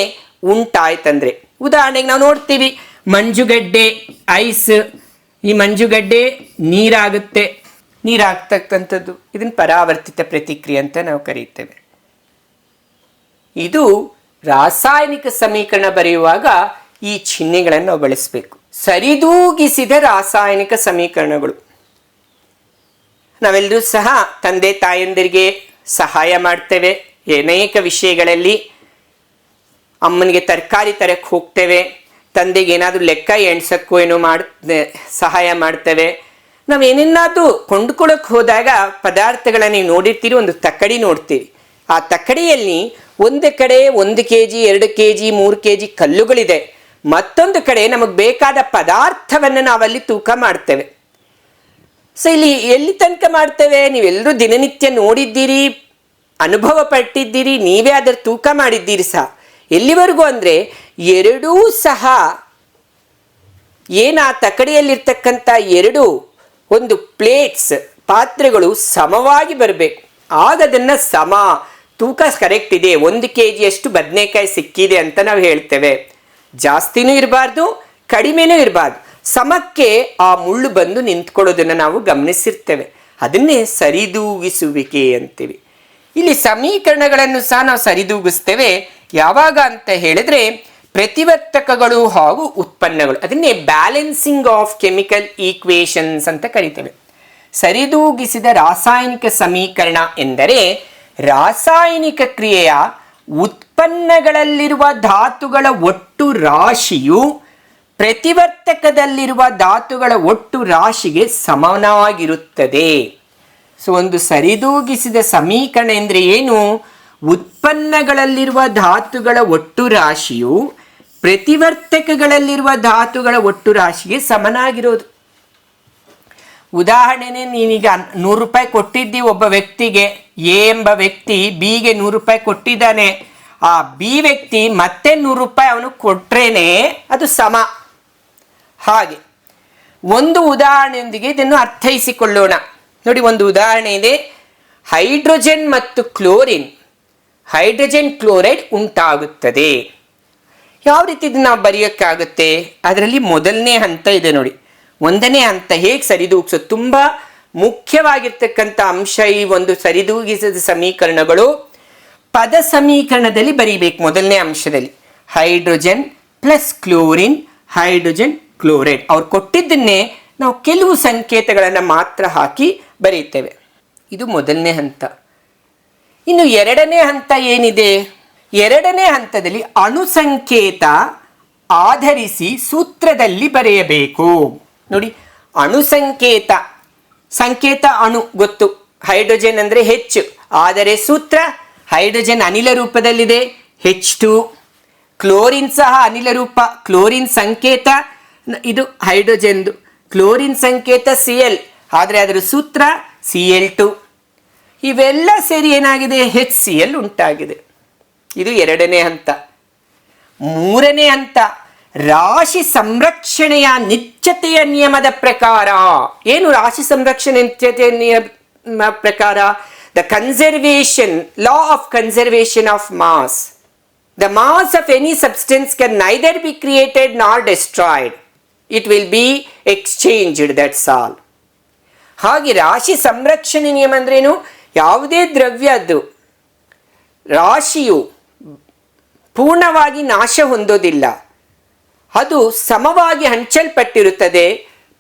ಉಂಟಾಯ್ತಂದ್ರೆ, ಉದಾಹರಣೆಗೆ ನಾವು ನೋಡ್ತೀವಿ ಮಂಜುಗಡ್ಡೆ ಐಸ್, ಈ ಮಂಜುಗಡ್ಡೆ ನೀರಾಗುತ್ತೆ, ನೀರಾಗ್ತಕ್ಕಂಥದ್ದು, ಇದನ್ನ ಪರಾವರ್ತಿತ ಪ್ರತಿಕ್ರಿಯೆ ಅಂತ ನಾವು ಕರೀತೇವೆ. ಇದು ರಾಸಾಯನಿಕ ಸಮೀಕರಣ ಬರೆಯುವಾಗ ಈ ಚಿಹ್ನೆಗಳನ್ನು ನಾವು ಬಳಸಬೇಕು. ಸರಿದೂಗಿಸಿದ ರಾಸಾಯನಿಕ ಸಮೀಕರಣಗಳು, ನಾವೆಲ್ಲರೂ ಸಹ ತಂದೆ ತಾಯಂದಿರಿಗೆ ಸಹಾಯ ಮಾಡ್ತೇವೆ ಅನೇಕ ವಿಷಯಗಳಲ್ಲಿ. ಅಮ್ಮನಿಗೆ ತರಕಾರಿ ತರಕ್ಕೆ ಹೋಗ್ತೇವೆ, ತಂದೆಗೆ ಏನಾದರೂ ಲೆಕ್ಕ ಎಣ್ಸಕ್ಕೋ ಏನೋ ಸಹಾಯ ಮಾಡ್ತೇವೆ. ನಾವೇನೇನಾದರೂ ಕೊಂಡ್ಕೊಳ್ಳೋಕೆ ಹೋದಾಗ ಪದಾರ್ಥಗಳನ್ನ ನೀವು ನೋಡಿರ್ತೀರಿ, ಒಂದು ತಕ್ಕಡಿ ನೋಡ್ತೀವಿ, ಆ ತಕ್ಕಡಿಯಲ್ಲಿ ಒಂದು ಕಡೆ 1 kg 2 kg 3 kg ಕಲ್ಲುಗಳಿದೆ, ಮತ್ತೊಂದು ಕಡೆ ನಮಗೆ ಬೇಕಾದ ಪದಾರ್ಥವನ್ನು ನಾವಲ್ಲಿ ತೂಕ ಮಾಡ್ತೇವೆ. ಸೊ ಇಲ್ಲಿ ಎಲ್ಲಿ ತನಕ ಮಾಡ್ತೇವೆ? ನೀವೆಲ್ಲರೂ ದಿನನಿತ್ಯ ನೋಡಿದ್ದೀರಿ, ಅನುಭವ ಪಟ್ಟಿದ್ದೀರಿ, ನೀವೇ ಅದರ ತೂಕ ಮಾಡಿದ್ದೀರಿ ಸಹ. ಎಲ್ಲಿವರೆಗೂ ಅಂದರೆ ಎರಡೂ ಸಹ ಆ ತಕಡಿಯಲ್ಲಿರ್ತಕ್ಕಂಥ ಒಂದು ಪ್ಲೇಟ್ಸ್ ಪಾತ್ರೆಗಳು ಸಮವಾಗಿ ಬರಬೇಕು. ಆಗ ಅದನ್ನು ತೂಕ ಕರೆಕ್ಟ್ ಇದೆ, 1 kg ಅಷ್ಟು ಬದನೆಕಾಯಿ ಸಿಕ್ಕಿದೆ ಅಂತ ನಾವು ಹೇಳ್ತೇವೆ. ಜಾಸ್ತಿನೂ ಇರಬಾರ್ದು, ಕಡಿಮೆನೂ ಇರಬಾರ್ದು, ಸಮಕ್ಕೆ ಆ ಮುಳ್ಳು ಬಂದು ನಿಂತ್ಕೊಳ್ಳೋದನ್ನು ನಾವು ಗಮನಿಸಿರ್ತೇವೆ. ಅದನ್ನೇ ಸರಿದೂಗಿಸುವಿಕೆ ಅಂತೀವಿ. ಇಲ್ಲಿ ಸಮೀಕರಣಗಳನ್ನು ಸಹ ನಾವು ಸರಿದೂಗಿಸ್ತೇವೆ. ಯಾವಾಗ ಅಂತ ಹೇಳಿದ್ರೆ ಪ್ರತಿವರ್ತಕಗಳು ಹಾಗೂ ಉತ್ಪನ್ನಗಳು, ಅದನ್ನೇ ಬ್ಯಾಲೆನ್ಸಿಂಗ್ ಆಫ್ ಕೆಮಿಕಲ್ ಈಕ್ವೇಷನ್ಸ್ ಅಂತ ಕರಿತೇವೆ. ಸರಿದೂಗಿಸಿದ ರಾಸಾಯನಿಕ ಸಮೀಕರಣ ಎಂದರೆ ರಾಸಾಯನಿಕ ಕ್ರಿಯೆಯ ಉತ್ಪನ್ನಗಳಲ್ಲಿರುವ ಧಾತುಗಳ ಒಟ್ಟು ರಾಶಿಯು ಪ್ರತಿವರ್ತಕದಲ್ಲಿರುವ ಧಾತುಗಳ ಒಟ್ಟು ರಾಶಿಗೆ ಸಮನಾಗಿರುತ್ತದೆ. ಸೊ ಒಂದು ಸರಿದೂಗಿಸಿದ ಸಮೀಕರಣ ಎಂದರೆ ಏನು? ಉತ್ಪನ್ನಗಳಲ್ಲಿರುವ ಧಾತುಗಳ ಒಟ್ಟು ರಾಶಿಯು ಪ್ರತಿವರ್ತಕಗಳಲ್ಲಿರುವ ಧಾತುಗಳ ಒಟ್ಟು ರಾಶಿಗೆ ಸಮನಾಗಿರೋದು. ಉದಾಹರಣೆಗೆ ನೀನೀಗ 100 ರೂಪಾಯಿ ಕೊಟ್ಟಿದ್ದಿ ಒಬ್ಬ ವ್ಯಕ್ತಿಗೆ, ಎ ಎಂಬ ವ್ಯಕ್ತಿ ಬಿಗೆ 100 ರೂಪಾಯಿ ಕೊಟ್ಟಿದ್ದಾನೆ. ಆ ಬಿ ವ್ಯಕ್ತಿ ಮತ್ತೆ 100 ರೂಪಾಯಿ ಅವನು ಕೊಟ್ರೇನೆ ಅದು ಸಮ. ಹಾಗೆ ಒಂದು ಉದಾಹರಣೆಯೊಂದಿಗೆ ಇದನ್ನು ಅರ್ಥೈಸಿಕೊಳ್ಳೋಣ. ನೋಡಿ, ಒಂದು ಉದಾಹರಣೆ ಇದೆ. ಹೈಡ್ರೋಜನ್ ಮತ್ತು ಕ್ಲೋರಿನ್, ಹೈಡ್ರೋಜನ್ ಕ್ಲೋರೈಡ್ ಉಂಟಾಗುತ್ತದೆ. ಯಾವ ರೀತಿ ಇದನ್ನು ನಾವು ಬರೆಯೋಕ್ಕಾಗುತ್ತೆ? ಅದರಲ್ಲಿ ಮೊದಲನೇ ಹಂತ ಇದೆ ನೋಡಿ. 1ನೇ ಹಂತ ಹೇಗೆ ಸರಿದೂಗಿಸೋದು, ತುಂಬ ಮುಖ್ಯವಾಗಿರ್ತಕ್ಕಂಥ ಅಂಶ ಈ ಒಂದು ಸರಿದೂಗಿಸಿದ ಸಮೀಕರಣಗಳು. ಪದ ಸಮೀಕರಣದಲ್ಲಿ ಬರೀಬೇಕು. ಮೊದಲನೇ ಅಂಶದಲ್ಲಿ hydrogen plus chlorine, hydrogen chloride. ಅವ್ರು ಕೊಟ್ಟಿದ್ದನ್ನೇ ನಾವು ಕೆಲವು ಸಂಕೇತಗಳನ್ನು ಮಾತ್ರ ಹಾಕಿ ಬರೀತೇವೆ. ಇದು ಮೊದಲನೇ ಹಂತ. ಇನ್ನು 2ನೇ ಹಂತ ಏನಿದೆ? 2ನೇ ಹಂತದಲ್ಲಿ ಅಣು ಸಂಕೇತ ಆಧರಿಸಿ ಸೂತ್ರದಲ್ಲಿ ಬರೆಯಬೇಕು. ನೋಡಿ, ಅಣು ಸಂಕೇತ ಅಣು ಗೊತ್ತು, ಹೈಡ್ರೋಜನ್ ಅಂದರೆ ಹೆಚ್ಚು, ಆದರೆ ಸೂತ್ರ ಹೈಡ್ರೋಜನ್ ಅನಿಲ ರೂಪದಲ್ಲಿದೆ H2. ಕ್ಲೋರಿನ್ ಸಹ ಅನಿಲ ರೂಪ, ಕ್ಲೋರಿನ್ ಸಂಕೇತ ಇದು ಹೈಡ್ರೋಜನ್ದು, ಕ್ಲೋರಿನ್ ಸಂಕೇತ Cl, ಆದರೆ ಅದರ ಸೂತ್ರ Cl2. ಇವೆಲ್ಲ ಸೇರಿ ಏನಾಗಿದೆ? HCl ಉಂಟಾಗಿದೆ. ಇದು 2ನೇ ಹಂತ. 3ನೇ ಹಂತ ರಾಶಿ ಸಂರಕ್ಷಣೆಯ ನಿತ್ಯತೆಯ ನಿಯಮದ ಪ್ರಕಾರ. ಏನು ರಾಶಿ ಸಂರಕ್ಷಣೆ ನಿತ್ಯತೆಯ ನಿಯಮ ಪ್ರಕಾರ? The conservation law of conservation of mass. The mass of any substance can neither be created nor destroyed, it will be exchanged, that's all. ಹಾಗೆ ರಾಶಿ ಸಂರಕ್ಷಣೆ ನಿಯಮ ಅಂದ್ರೇನು? ಯಾವುದೇ ದ್ರವ್ಯದ್ದು ರಾಶಿಯು ಪೂರ್ಣವಾಗಿ ನಾಶ ಹೊಂದೋದಿಲ್ಲ, ಅದು ಸಮವಾಗಿ ಹಂಚಲ್ಪಟ್ಟಿರುತ್ತದೆ,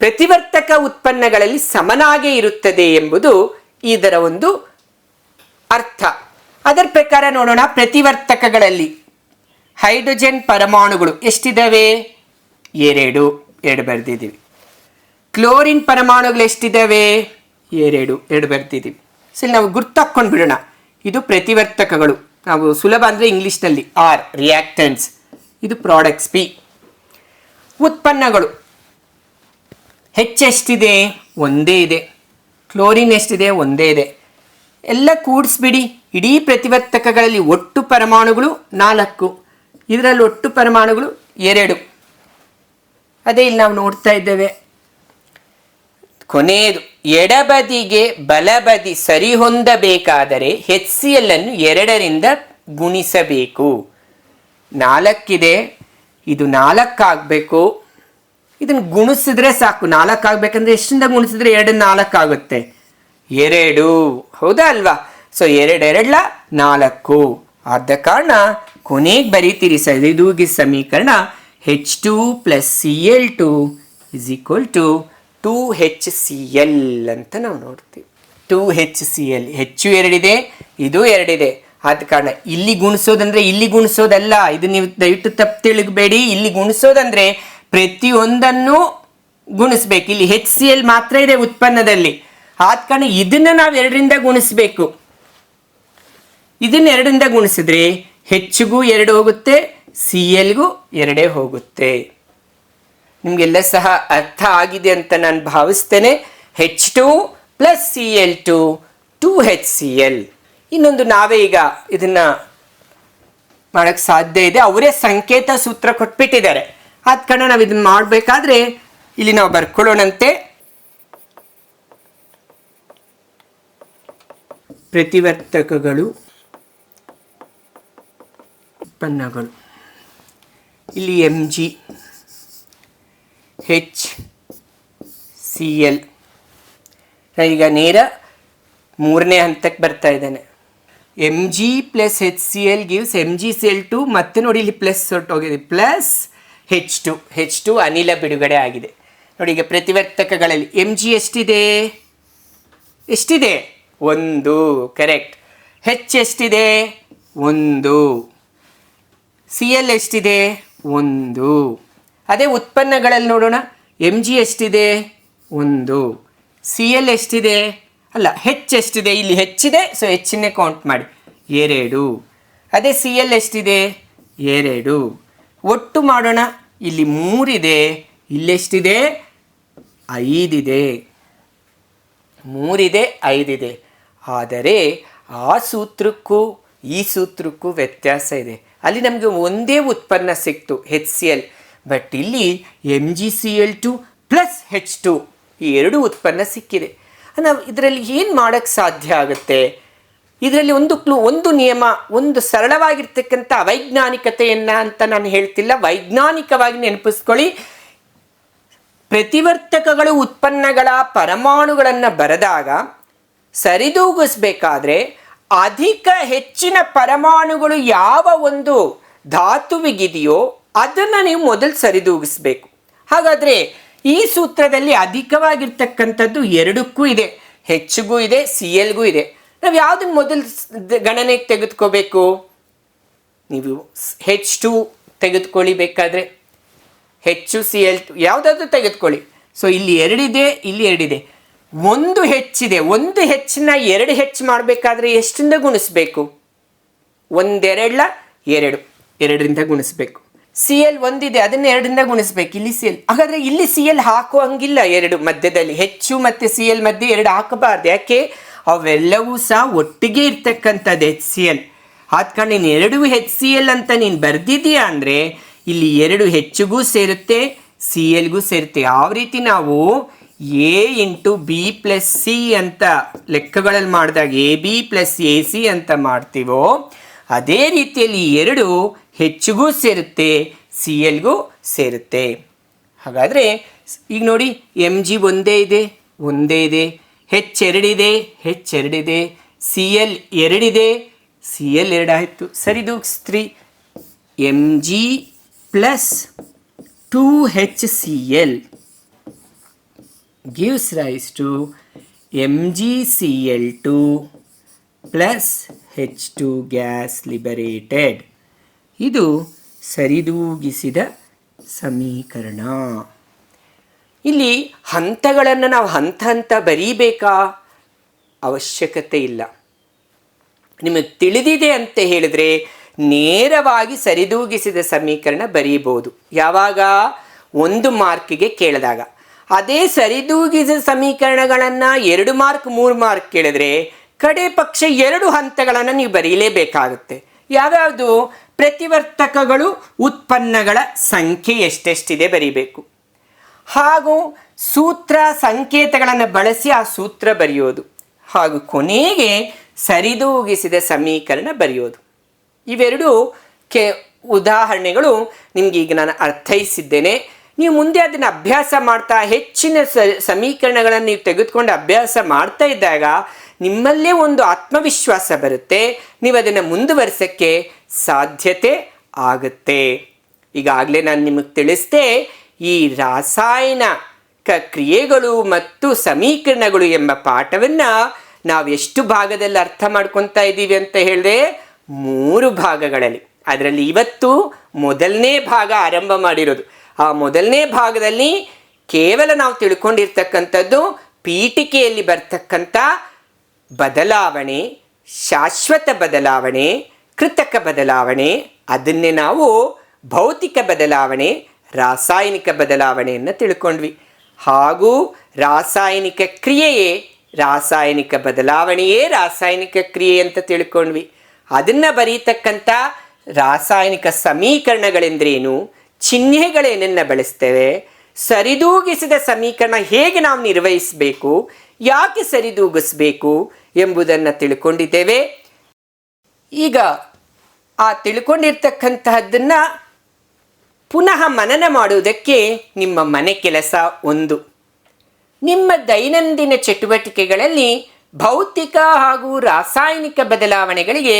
ಪ್ರತಿವರ್ತಕ ಉತ್ಪನ್ನಗಳಲ್ಲಿ ಸಮನಾಗೇ ಇರುತ್ತದೆ ಎಂಬುದು ಇದರ ಒಂದು ಅರ್ಥ. ಅದರ ಪ್ರಕಾರ ನೋಡೋಣ. ಪ್ರತಿವರ್ತಕಗಳಲ್ಲಿ ಹೈಡ್ರೋಜನ್ ಪರಮಾಣುಗಳು ಎಷ್ಟಿದ್ದಾವೆ? 2 ಬರೆದಿದ್ದೀವಿ. ಕ್ಲೋರಿನ್ ಪರಮಾಣುಗಳು ಎಷ್ಟಿದ್ದಾವೆ? 2 ಬರೆದಿದ್ದೀವಿ. ಸರಿ, ನಾವು ಗುರ್ತಾಕೊಂಡು ಬಿಡೋಣ. ಇದು ಪ್ರತಿವರ್ತಕಗಳು, ನಾವು ಸುಲಭ ಅಂದರೆ ಇಂಗ್ಲೀಷ್ನಲ್ಲಿ R ರಿಯಾಕ್ಟೆಂಟ್ಸ್, ಇದು ಪ್ರಾಡಕ್ಟ್ಸ್ P. ಉತ್ಪನ್ನಗಳು H ಎಷ್ಟಿದೆ? 1 ಇದೆ. ಕ್ಲೋರಿನ್ ಎಷ್ಟಿದೆ? 1 ಇದೆ. ಎಲ್ಲ ಕೂಡಿಸ್ಬಿಡಿ. ಇಡೀ ಪ್ರತಿವರ್ತಕಗಳಲ್ಲಿ ಒಟ್ಟು ಪರಮಾಣುಗಳು 4, ಇದರಲ್ಲಿ ಒಟ್ಟು ಪರಮಾಣುಗಳು 2. ಅದೇ ಇಲ್ಲಿ ನಾವು ನೋಡ್ತಾ ಇದ್ದೇವೆ. ಕೊನೆಯದು, ಎಡಬದಿಗೆ ಬಲಬದಿ ಸರಿ ಹೊಂದಬೇಕಾದರೆ HCl ಅನ್ನು 2ರಿಂದ ಗುಣಿಸಬೇಕು. 4 ಇದೆ, ಇದು 4 ಆಗಬೇಕು. ಇದನ್ನು ಗುಣಿಸಿದ್ರೆ ಸಾಕು. 4 ಆಗಬೇಕಂದ್ರೆ ಎಷ್ಟಿಂದ ಗುಣಿಸಿದ್ರೆ 2 4 ಆಗುತ್ತೆ? 2. ಹೌದಾ ಅಲ್ವಾ? ಸೊ 2 2 4. ಆದ ಕಾರಣ ಕೊನೆಗೆ ಬರೀತೀರಿ ಸರಿದೂಗಿದ ಸಮೀಕರಣ H2 + Cl2 = 2HCl ಅಂತ ನಾವು ನೋಡ್ತೀವಿ. 2HCl, ಹೆಚ್ಚು 2 ಇದೆ, ಇದು 2 ಇದೆ. ಆದ ಕಾರಣ ಇಲ್ಲಿ ಗುಣಿಸೋದಂದ್ರೆ ಇಲ್ಲಿ ಗುಣಿಸೋದಲ್ಲ, ಇದು ನೀವು ದಯವಿಟ್ಟು ತಪ್ಪು ತಿಳಿಗಬೇಡಿ. ಇಲ್ಲಿ ಗುಣಿಸೋದಂದ್ರೆ ಪ್ರತಿಯೊಂದನ್ನು ಗುಣಿಸ್ಬೇಕು. ಇಲ್ಲಿ HCl ಮಾತ್ರ ಇದೆ ಉತ್ಪನ್ನದಲ್ಲಿ, ಆದ ಕಾರಣ ಇದನ್ನು ನಾವು 2ರಿಂದ ಗುಣಿಸ್ಬೇಕು. ಇದನ್ನು 2ರಿಂದ ಗುಣಿಸಿದ್ರೆ ಹೆಚ್ಚಿಗೂ 2 ಹೋಗುತ್ತೆ, Clಗೂ 2 ಹೋಗುತ್ತೆ. ನಿಮಗೆಲ್ಲ ಸಹ ಅರ್ಥ ಆಗಿದೆ ಅಂತ ನಾನು ಭಾವಿಸ್ತೇನೆ. H2 plus Cl2 2HCl. ಇನ್ನೊಂದು ನಾವೇ ಈಗ ಇದನ್ನ ಮಾಡಕ್ಕೆ ಸಾಧ್ಯ ಇದೆ, ಅವರೇ ಸಂಕೇತ ಸೂತ್ರ ಕೊಟ್ಬಿಟ್ಟಿದ್ದಾರೆ. ಆದ ಕಾರಣ ನಾವು ಇದನ್ನ ಮಾಡಬೇಕಾದ್ರೆ ಇಲ್ಲಿ ನಾವು ಬರ್ಕೊಳ್ಳೋಣಂತೆ. ಪ್ರತಿವರ್ತಕಗಳು ಉತ್ಪನ್ನಗಳು, ಇಲ್ಲಿ Mg HCl. ಈಗ ನೇರ ಮೂರನೇ ಹಂತಕ್ಕೆ ಬರ್ತಾ ಇದ್ದಾನೆ. Mg plus HCl gives MgCl2. ಮತ್ತೆ ನೋಡಿ ಇಲ್ಲಿ ಪ್ಲಸ್ ಹೊರಟೋಗಿದೆ, ಪ್ಲಸ್ H2 ಅನಿಲ ಬಿಡುಗಡೆ ಆಗಿದೆ. ನೋಡಿ ಈಗ ಪ್ರತಿವರ್ತಕಗಳಲ್ಲಿ Mg ಎಷ್ಟಿದೆ? 1, ಕರೆಕ್ಟ್. H ಎಷ್ಟಿದೆ? 1. Cl ಎಷ್ಟಿದೆ? 1. ಅದೇ ಉತ್ಪನ್ನಗಳಲ್ಲಿ ನೋಡೋಣ. Mg ಎಷ್ಟಿದೆ? 1. Cl ಎಷ್ಟಿದೆ? ಅಲ್ಲ, H ಎಷ್ಟಿದೆ? ಇಲ್ಲಿ ಹೆಚ್ಚಿದೆ, ಸೊ ಹೆಚ್ಚನ್ನೇ ಕೌಂಟ್ ಮಾಡಿ, 2. ಅದೇ Cl ಎಷ್ಟಿದೆ? 2. ಒಟ್ಟು ಮಾಡೋಣ. ಇಲ್ಲಿ 3 ಇದೆ, ಇಲ್ಲೆಷ್ಟಿದೆ? 5 ಇದೆ. 3 ಇದೆ, 5 ಇದೆ. ಆದರೆ ಆ ಸೂತ್ರಕ್ಕೂ ಈ ಸೂತ್ರಕ್ಕೂ ವ್ಯತ್ಯಾಸ ಇದೆ. ಅಲ್ಲಿ ನಮಗೆ ಒಂದೇ ಉತ್ಪನ್ನ ಸಿಕ್ತು, HCl. ಬಟ್ ಇಲ್ಲಿ MgCl2 ಪ್ಲಸ್ H2 ಈ ಎರಡು ಉತ್ಪನ್ನ ಸಿಕ್ಕಿದೆ. ನಾವು ಇದರಲ್ಲಿ ಏನು ಮಾಡೋಕ್ಕೆ ಸಾಧ್ಯ ಆಗುತ್ತೆ? ಇದರಲ್ಲಿ ಒಂದು ನಿಯಮ, ಒಂದು ಸರಳವಾಗಿರ್ತಕ್ಕಂಥ ಅವೈಜ್ಞಾನಿಕತೆಯನ್ನು ಅಂತ ನಾನು ಹೇಳ್ತಿಲ್ಲ, ವೈಜ್ಞಾನಿಕವಾಗಿ ನೆನಪಿಸ್ಕೊಳ್ಳಿ. ಪ್ರತಿವರ್ತಕಗಳು ಉತ್ಪನ್ನಗಳ ಪರಮಾಣುಗಳನ್ನು ಬರೆದಾಗ ಸರಿದೂಗಿಸ್ಬೇಕಾದ್ರೆ ಹೆಚ್ಚಿನ ಪರಮಾಣುಗಳು ಯಾವ ಒಂದು ಧಾತುವಿಗಿದೆಯೋ ಅದನ್ನು ನೀವು ಮೊದಲು ಸರಿದೂಗಿಸ್ಬೇಕು. ಹಾಗಾದರೆ ಈ ಸೂತ್ರದಲ್ಲಿ ಅಧಿಕವಾಗಿರ್ತಕ್ಕಂಥದ್ದು ಎರಡಕ್ಕೂ ಇದೆ, ಹೆಚ್ಚಿಗೂ ಇದೆ, Clಗೂ ಇದೆ. ನಾವು ಯಾವುದನ್ನು ಮೊದಲು ಗಣನೆಗೆ ತೆಗೆದುಕೋಬೇಕು? ನೀವು H2 ತೆಗೆದುಕೊಳ್ಳಿ, ಬೇಕಾದರೆ HCl2 ಯಾವುದಾದ್ರೂ ತೆಗೆದುಕೊಳ್ಳಿ. ಸೊ ಇಲ್ಲಿ 2 ಇದೆ, ಇಲ್ಲಿ 2 ಇದೆ. ಒಂದು ಹೆಚ್ಚಿದೆ, ಒಂದು ಹೆಚ್ಚನ್ನ 2 ಹೆಚ್ಚು ಮಾಡಬೇಕಾದ್ರೆ ಎಷ್ಟರಿಂದ ಗುಣಿಸ್ಬೇಕು? 1 2 2ರಿಂದ ಗುಣಿಸ್ಬೇಕು. Cl ಒಂದಿದೆ, ಅದನ್ನು 2ರಿಂದ ಗುಣಿಸ್ಬೇಕು. ಇಲ್ಲಿ Cl, ಹಾಗಾದರೆ ಇಲ್ಲಿ Cl ಹಾಕುವಂಗಿಲ್ಲ. 2 ಮಧ್ಯದಲ್ಲಿ ಹೆಚ್ಚು ಮತ್ತು Cl ಮಧ್ಯೆ 2 ಹಾಕಬಾರ್ದು. ಯಾಕೆ? ಅವೆಲ್ಲವೂ ಸಹ ಒಟ್ಟಿಗೆ ಇರ್ತಕ್ಕಂಥದ್ದು HCl. ಆದ ಕಾರಣ ನೀನು 2 HCl ಅಂತ ನೀನು ಬರೆದಿದ್ದೀಯಾ ಅಂದರೆ ಇಲ್ಲಿ 2 ಹೆಚ್ಚಿಗೂ ಸೇರುತ್ತೆ, Clಗೂ ಸೇರುತ್ತೆ. ಯಾವ ರೀತಿ ನಾವು A into B plus C ಅಂತ ಲೆಕ್ಕಗಳಲ್ಲಿ ಮಾಡಿದಾಗ AB ಪ್ಲಸ್ AC ಅಂತ ಮಾಡ್ತೀವೋ ಅದೇ ರೀತಿಯಲ್ಲಿ 2 ಹೆಚ್ಚಿಗೂ ಸೇರುತ್ತೆ, Clಗೂ ಸೇರುತ್ತೆ. ಹಾಗಾದರೆ ಈಗ ನೋಡಿ, Mg ಒಂದೇ ಇದೆ, H 2 ಇದೆ, Cl 2 ಇದೆ, Cl 2 ಆಯಿತು. ಸರಿದೂಗಿಸ್ತ್ರಿ. Mg plus 2HCl gives rise to MgCl2 plus H2 gas liberated. ಇದು ಸರಿದೂಗಿಸಿದ ಸಮೀಕರಣ. ಇಲ್ಲಿ ಹಂತಗಳನ್ನು ನಾವು ಹಂತ ಬರೀಬೇಕಾ? ಅವಶ್ಯಕತೆ ಇಲ್ಲ. ನಿಮಗೆ ತಿಳಿದಿದೆ ಅಂತ ಹೇಳಿದರೆ ನೇರವಾಗಿ ಸರಿದೂಗಿಸಿದ ಸಮೀಕರಣ ಬರೀಬೋದು. ಯಾವಾಗ? 1 ಮಾರ್ಕಿಗೆ ಕೇಳಿದಾಗ. ಅದೇ ಸರಿದೂಗಿಸಿದ ಸಮೀಕರಣಗಳನ್ನು 2 ಮಾರ್ಕ್ 3 ಮಾರ್ಕ್ ಕೇಳಿದ್ರೆ ಕಡೆ ಪಕ್ಷ 2 ಹಂತಗಳನ್ನು ನೀವು ಬರೀಲೇಬೇಕಾಗುತ್ತೆ. ಯಾವ್ಯಾವುದು? ಪ್ರತಿವರ್ತಕಗಳು ಉತ್ಪನ್ನಗಳ ಸಂಖ್ಯೆ ಎಷ್ಟೆಷ್ಟಿದೆ ಬರೀಬೇಕು, ಹಾಗೂ ಸೂತ್ರ ಸಂಕೇತಗಳನ್ನು ಬಳಸಿ ಆ ಸೂತ್ರ ಬರೆಯೋದು, ಹಾಗೂ ಕೊನೆಗೆ ಸರಿದೂಗಿಸಿದ ಸಮೀಕರಣ ಬರೆಯೋದು. ಇವೆರಡು ಉದಾಹರಣೆಗಳು ನಿಮ್ಗೆ ಈಗ ನಾನು ಅರ್ಥೈಸಿದ್ದೇನೆ. ನೀವು ಮುಂದೆ ಅದನ್ನು ಅಭ್ಯಾಸ ಮಾಡ್ತಾ ಹೆಚ್ಚಿನ ಸಮೀಕರಣಗಳನ್ನು ನೀವು ತೆಗೆದುಕೊಂಡು ಅಭ್ಯಾಸ ಮಾಡ್ತಾ ಇದ್ದಾಗ ನಿಮ್ಮಲ್ಲೇ ಒಂದು ಆತ್ಮವಿಶ್ವಾಸ ಬರುತ್ತೆ, ನೀವು ಅದನ್ನು ಮುಂದುವರಿಸೋಕ್ಕೆ ಸಾಧ್ಯತೆ ಆಗುತ್ತೆ. ಈಗಾಗಲೇ ನಾನು ನಿಮಗೆ ತಿಳಿಸ್ದೆ, ಈ ರಾಸಾಯನಿಕ ಕ್ರಿಯೆಗಳು ಮತ್ತು ಸಮೀಕರಣಗಳು ಎಂಬ ಪಾಠವನ್ನು ನಾವು ಎಷ್ಟು ಭಾಗದಲ್ಲಿ ಅರ್ಥ ಮಾಡ್ಕೊತಾ ಇದ್ದೀವಿ ಅಂತ ಹೇಳಿದೆ? 3 ಭಾಗಗಳಲ್ಲಿ. ಅದರಲ್ಲಿ ಇವತ್ತು ಮೊದಲನೇ ಭಾಗ ಆರಂಭ ಮಾಡಿರೋದು. ಆ ಮೊದಲನೇ ಭಾಗದಲ್ಲಿ ಕೇವಲ ನಾವು ತಿಳ್ಕೊಂಡಿರ್ತಕ್ಕಂಥದ್ದು ಪೀಠಿಕೆಯಲ್ಲಿ ಬರ್ತಕ್ಕಂಥ ಬದಲಾವಣೆ, ಶಾಶ್ವತ ಬದಲಾವಣೆ, ಕೃತಕ ಬದಲಾವಣೆ, ಅದನ್ನೇ ನಾವು ಭೌತಿಕ ಬದಲಾವಣೆ, ರಾಸಾಯನಿಕ ಬದಲಾವಣೆಯನ್ನು ತಿಳ್ಕೊಂಡ್ವಿ. ಹಾಗೂ ರಾಸಾಯನಿಕ ಕ್ರಿಯೆಯೇ ರಾಸಾಯನಿಕ ಬದಲಾವಣೆಯೇ ರಾಸಾಯನಿಕ ಕ್ರಿಯೆ ಅಂತ ತಿಳ್ಕೊಂಡ್ವಿ. ಅದನ್ನು ಬರೀತಕ್ಕಂಥ ರಾಸಾಯನಿಕ ಸಮೀಕರಣಗಳೆಂದ್ರೇನು, ಚಿಹ್ನೆಗಳೇನನ್ನು ಬಳಸ್ತೇವೆ, ಸರಿದೂಗಿಸಿದ ಸಮೀಕರಣ ಹೇಗೆ ನಾವು ನಿರ್ವಹಿಸಬೇಕು, ಯಾಕೆ ಸರಿದೂಗಿಸ್ಬೇಕು ಎಂಬುದನ್ನು ತಿಳ್ಕೊಂಡಿದ್ದೇವೆ. ಈಗ ಆ ತಿಳ್ಕೊಂಡಿರ್ತಕ್ಕಂತಹದ್ದನ್ನು ಪುನಃ ಮನನ ಮಾಡುವುದಕ್ಕೆ ನಿಮ್ಮ ಮನೆ ಕೆಲಸ ಒಂದು. ನಿಮ್ಮ ದೈನಂದಿನ ಚಟುವಟಿಕೆಗಳಲ್ಲಿ ಭೌತಿಕ ಹಾಗೂ ರಾಸಾಯನಿಕ ಬದಲಾವಣೆಗಳಿಗೆ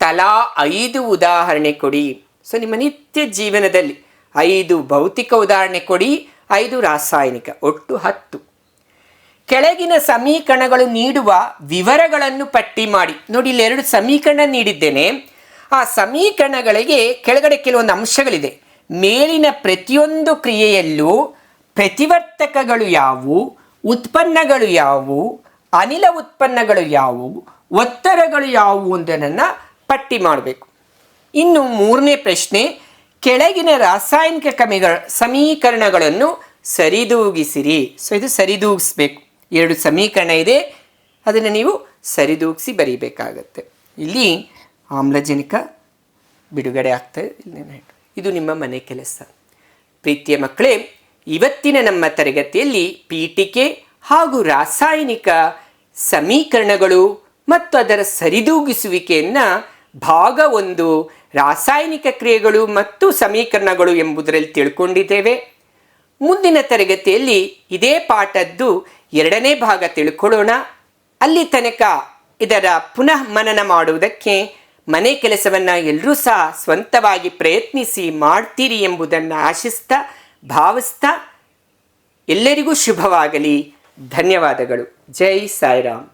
ತಲಾ 5 ಉದಾಹರಣೆ ಕೊಡಿ. ಸೊ ನಿಮ್ಮ ನಿತ್ಯ ಜೀವನದಲ್ಲಿ 5 ಭೌತಿಕ ಉದಾಹರಣೆ ಕೊಡಿ, 5 ರಾಸಾಯನಿಕ, ಒಟ್ಟು 10. ಕೆಳಗಿನ ಸಮೀಕರಣಗಳು ನೀಡುವ ವಿವರಗಳನ್ನು ಪಟ್ಟಿ ಮಾಡಿ. ನೋಡಿ, ಇಲ್ಲಿ 2 ಸಮೀಕರಣ ನೀಡಿದ್ದೇನೆ. ಆ ಸಮೀಕರಣಗಳಿಗೆ ಕೆಳಗಡೆ ಕೆಲವೊಂದು ಅಂಶಗಳಿದೆ. ಮೇಲಿನ ಪ್ರತಿಯೊಂದು ಕ್ರಿಯೆಯಲ್ಲೂ ಪ್ರತಿವರ್ತಕಗಳು ಯಾವುವು, ಉತ್ಪನ್ನಗಳು ಯಾವುವು, ಅನಿಲ ಉತ್ಪನ್ನಗಳು ಯಾವುವು, ಒತ್ತಡಗಳು ಯಾವುವು ಎಂಬುದನ್ನು ಪಟ್ಟಿ ಮಾಡಬೇಕು. ಇನ್ನು 3ನೇ ಪ್ರಶ್ನೆ, ಕೆಳಗಿನ ರಾಸಾಯನಿಕ ಸಮೀಕರಣಗಳನ್ನು ಸರಿದೂಗಿಸಿರಿ. ಸೊ ಇದು ಸರಿದೂಗಿಸ್ಬೇಕು. 2 ಸಮೀಕರಣ ಇದೆ, ಅದನ್ನು ನೀವು ಸರಿದೂಗಿಸಿ ಬರೀಬೇಕಾಗತ್ತೆ. ಇಲ್ಲಿ ಆಮ್ಲಜನಕ ಬಿಡುಗಡೆ ಆಗ್ತದೆ. ಇದು ನಿಮ್ಮ ಮನೆ ಕೆಲಸ. ಪ್ರೀತಿಯ ಮಕ್ಕಳೇ, ಇವತ್ತಿನ ನಮ್ಮ ತರಗತಿಯಲ್ಲಿ ಪೀಠಿಕೆ ಹಾಗೂ ರಾಸಾಯನಿಕ ಸಮೀಕರಣಗಳು ಮತ್ತು ಅದರ ಸರಿದೂಗಿಸುವಿಕೆಯನ್ನು ಭಾಗ 1 ರಾಸಾಯನಿಕ ಕ್ರಿಯೆಗಳು ಮತ್ತು ಸಮೀಕರಣಗಳು ಎಂಬುದರಲ್ಲಿ ತಿಳ್ಕೊಂಡಿದ್ದೇವೆ. ಮುಂದಿನ ತರಗತಿಯಲ್ಲಿ ಇದೇ ಪಾಠದ್ದು 2ನೇ ಭಾಗ ತಿಳ್ಕೊಳ್ಳೋಣ. ಅಲ್ಲಿ ತನಕ ಇದರ ಪುನಃ ಮನನ ಮಾಡುವುದಕ್ಕೆ ಮನೆ ಕೆಲಸವನ್ನು ಎಲ್ಲರೂ ಸಹ ಸ್ವಂತವಾಗಿ ಪ್ರಯತ್ನಿಸಿ ಮಾಡ್ತೀರಿ ಎಂಬುದನ್ನು ಆಶಿಸ್ತಾ ಭಾವಿಸ್ತಾ ಎಲ್ಲರಿಗೂ ಶುಭವಾಗಲಿ. ಧನ್ಯವಾದಗಳು. ಜೈ ಸಾಯಿರಾಮ್.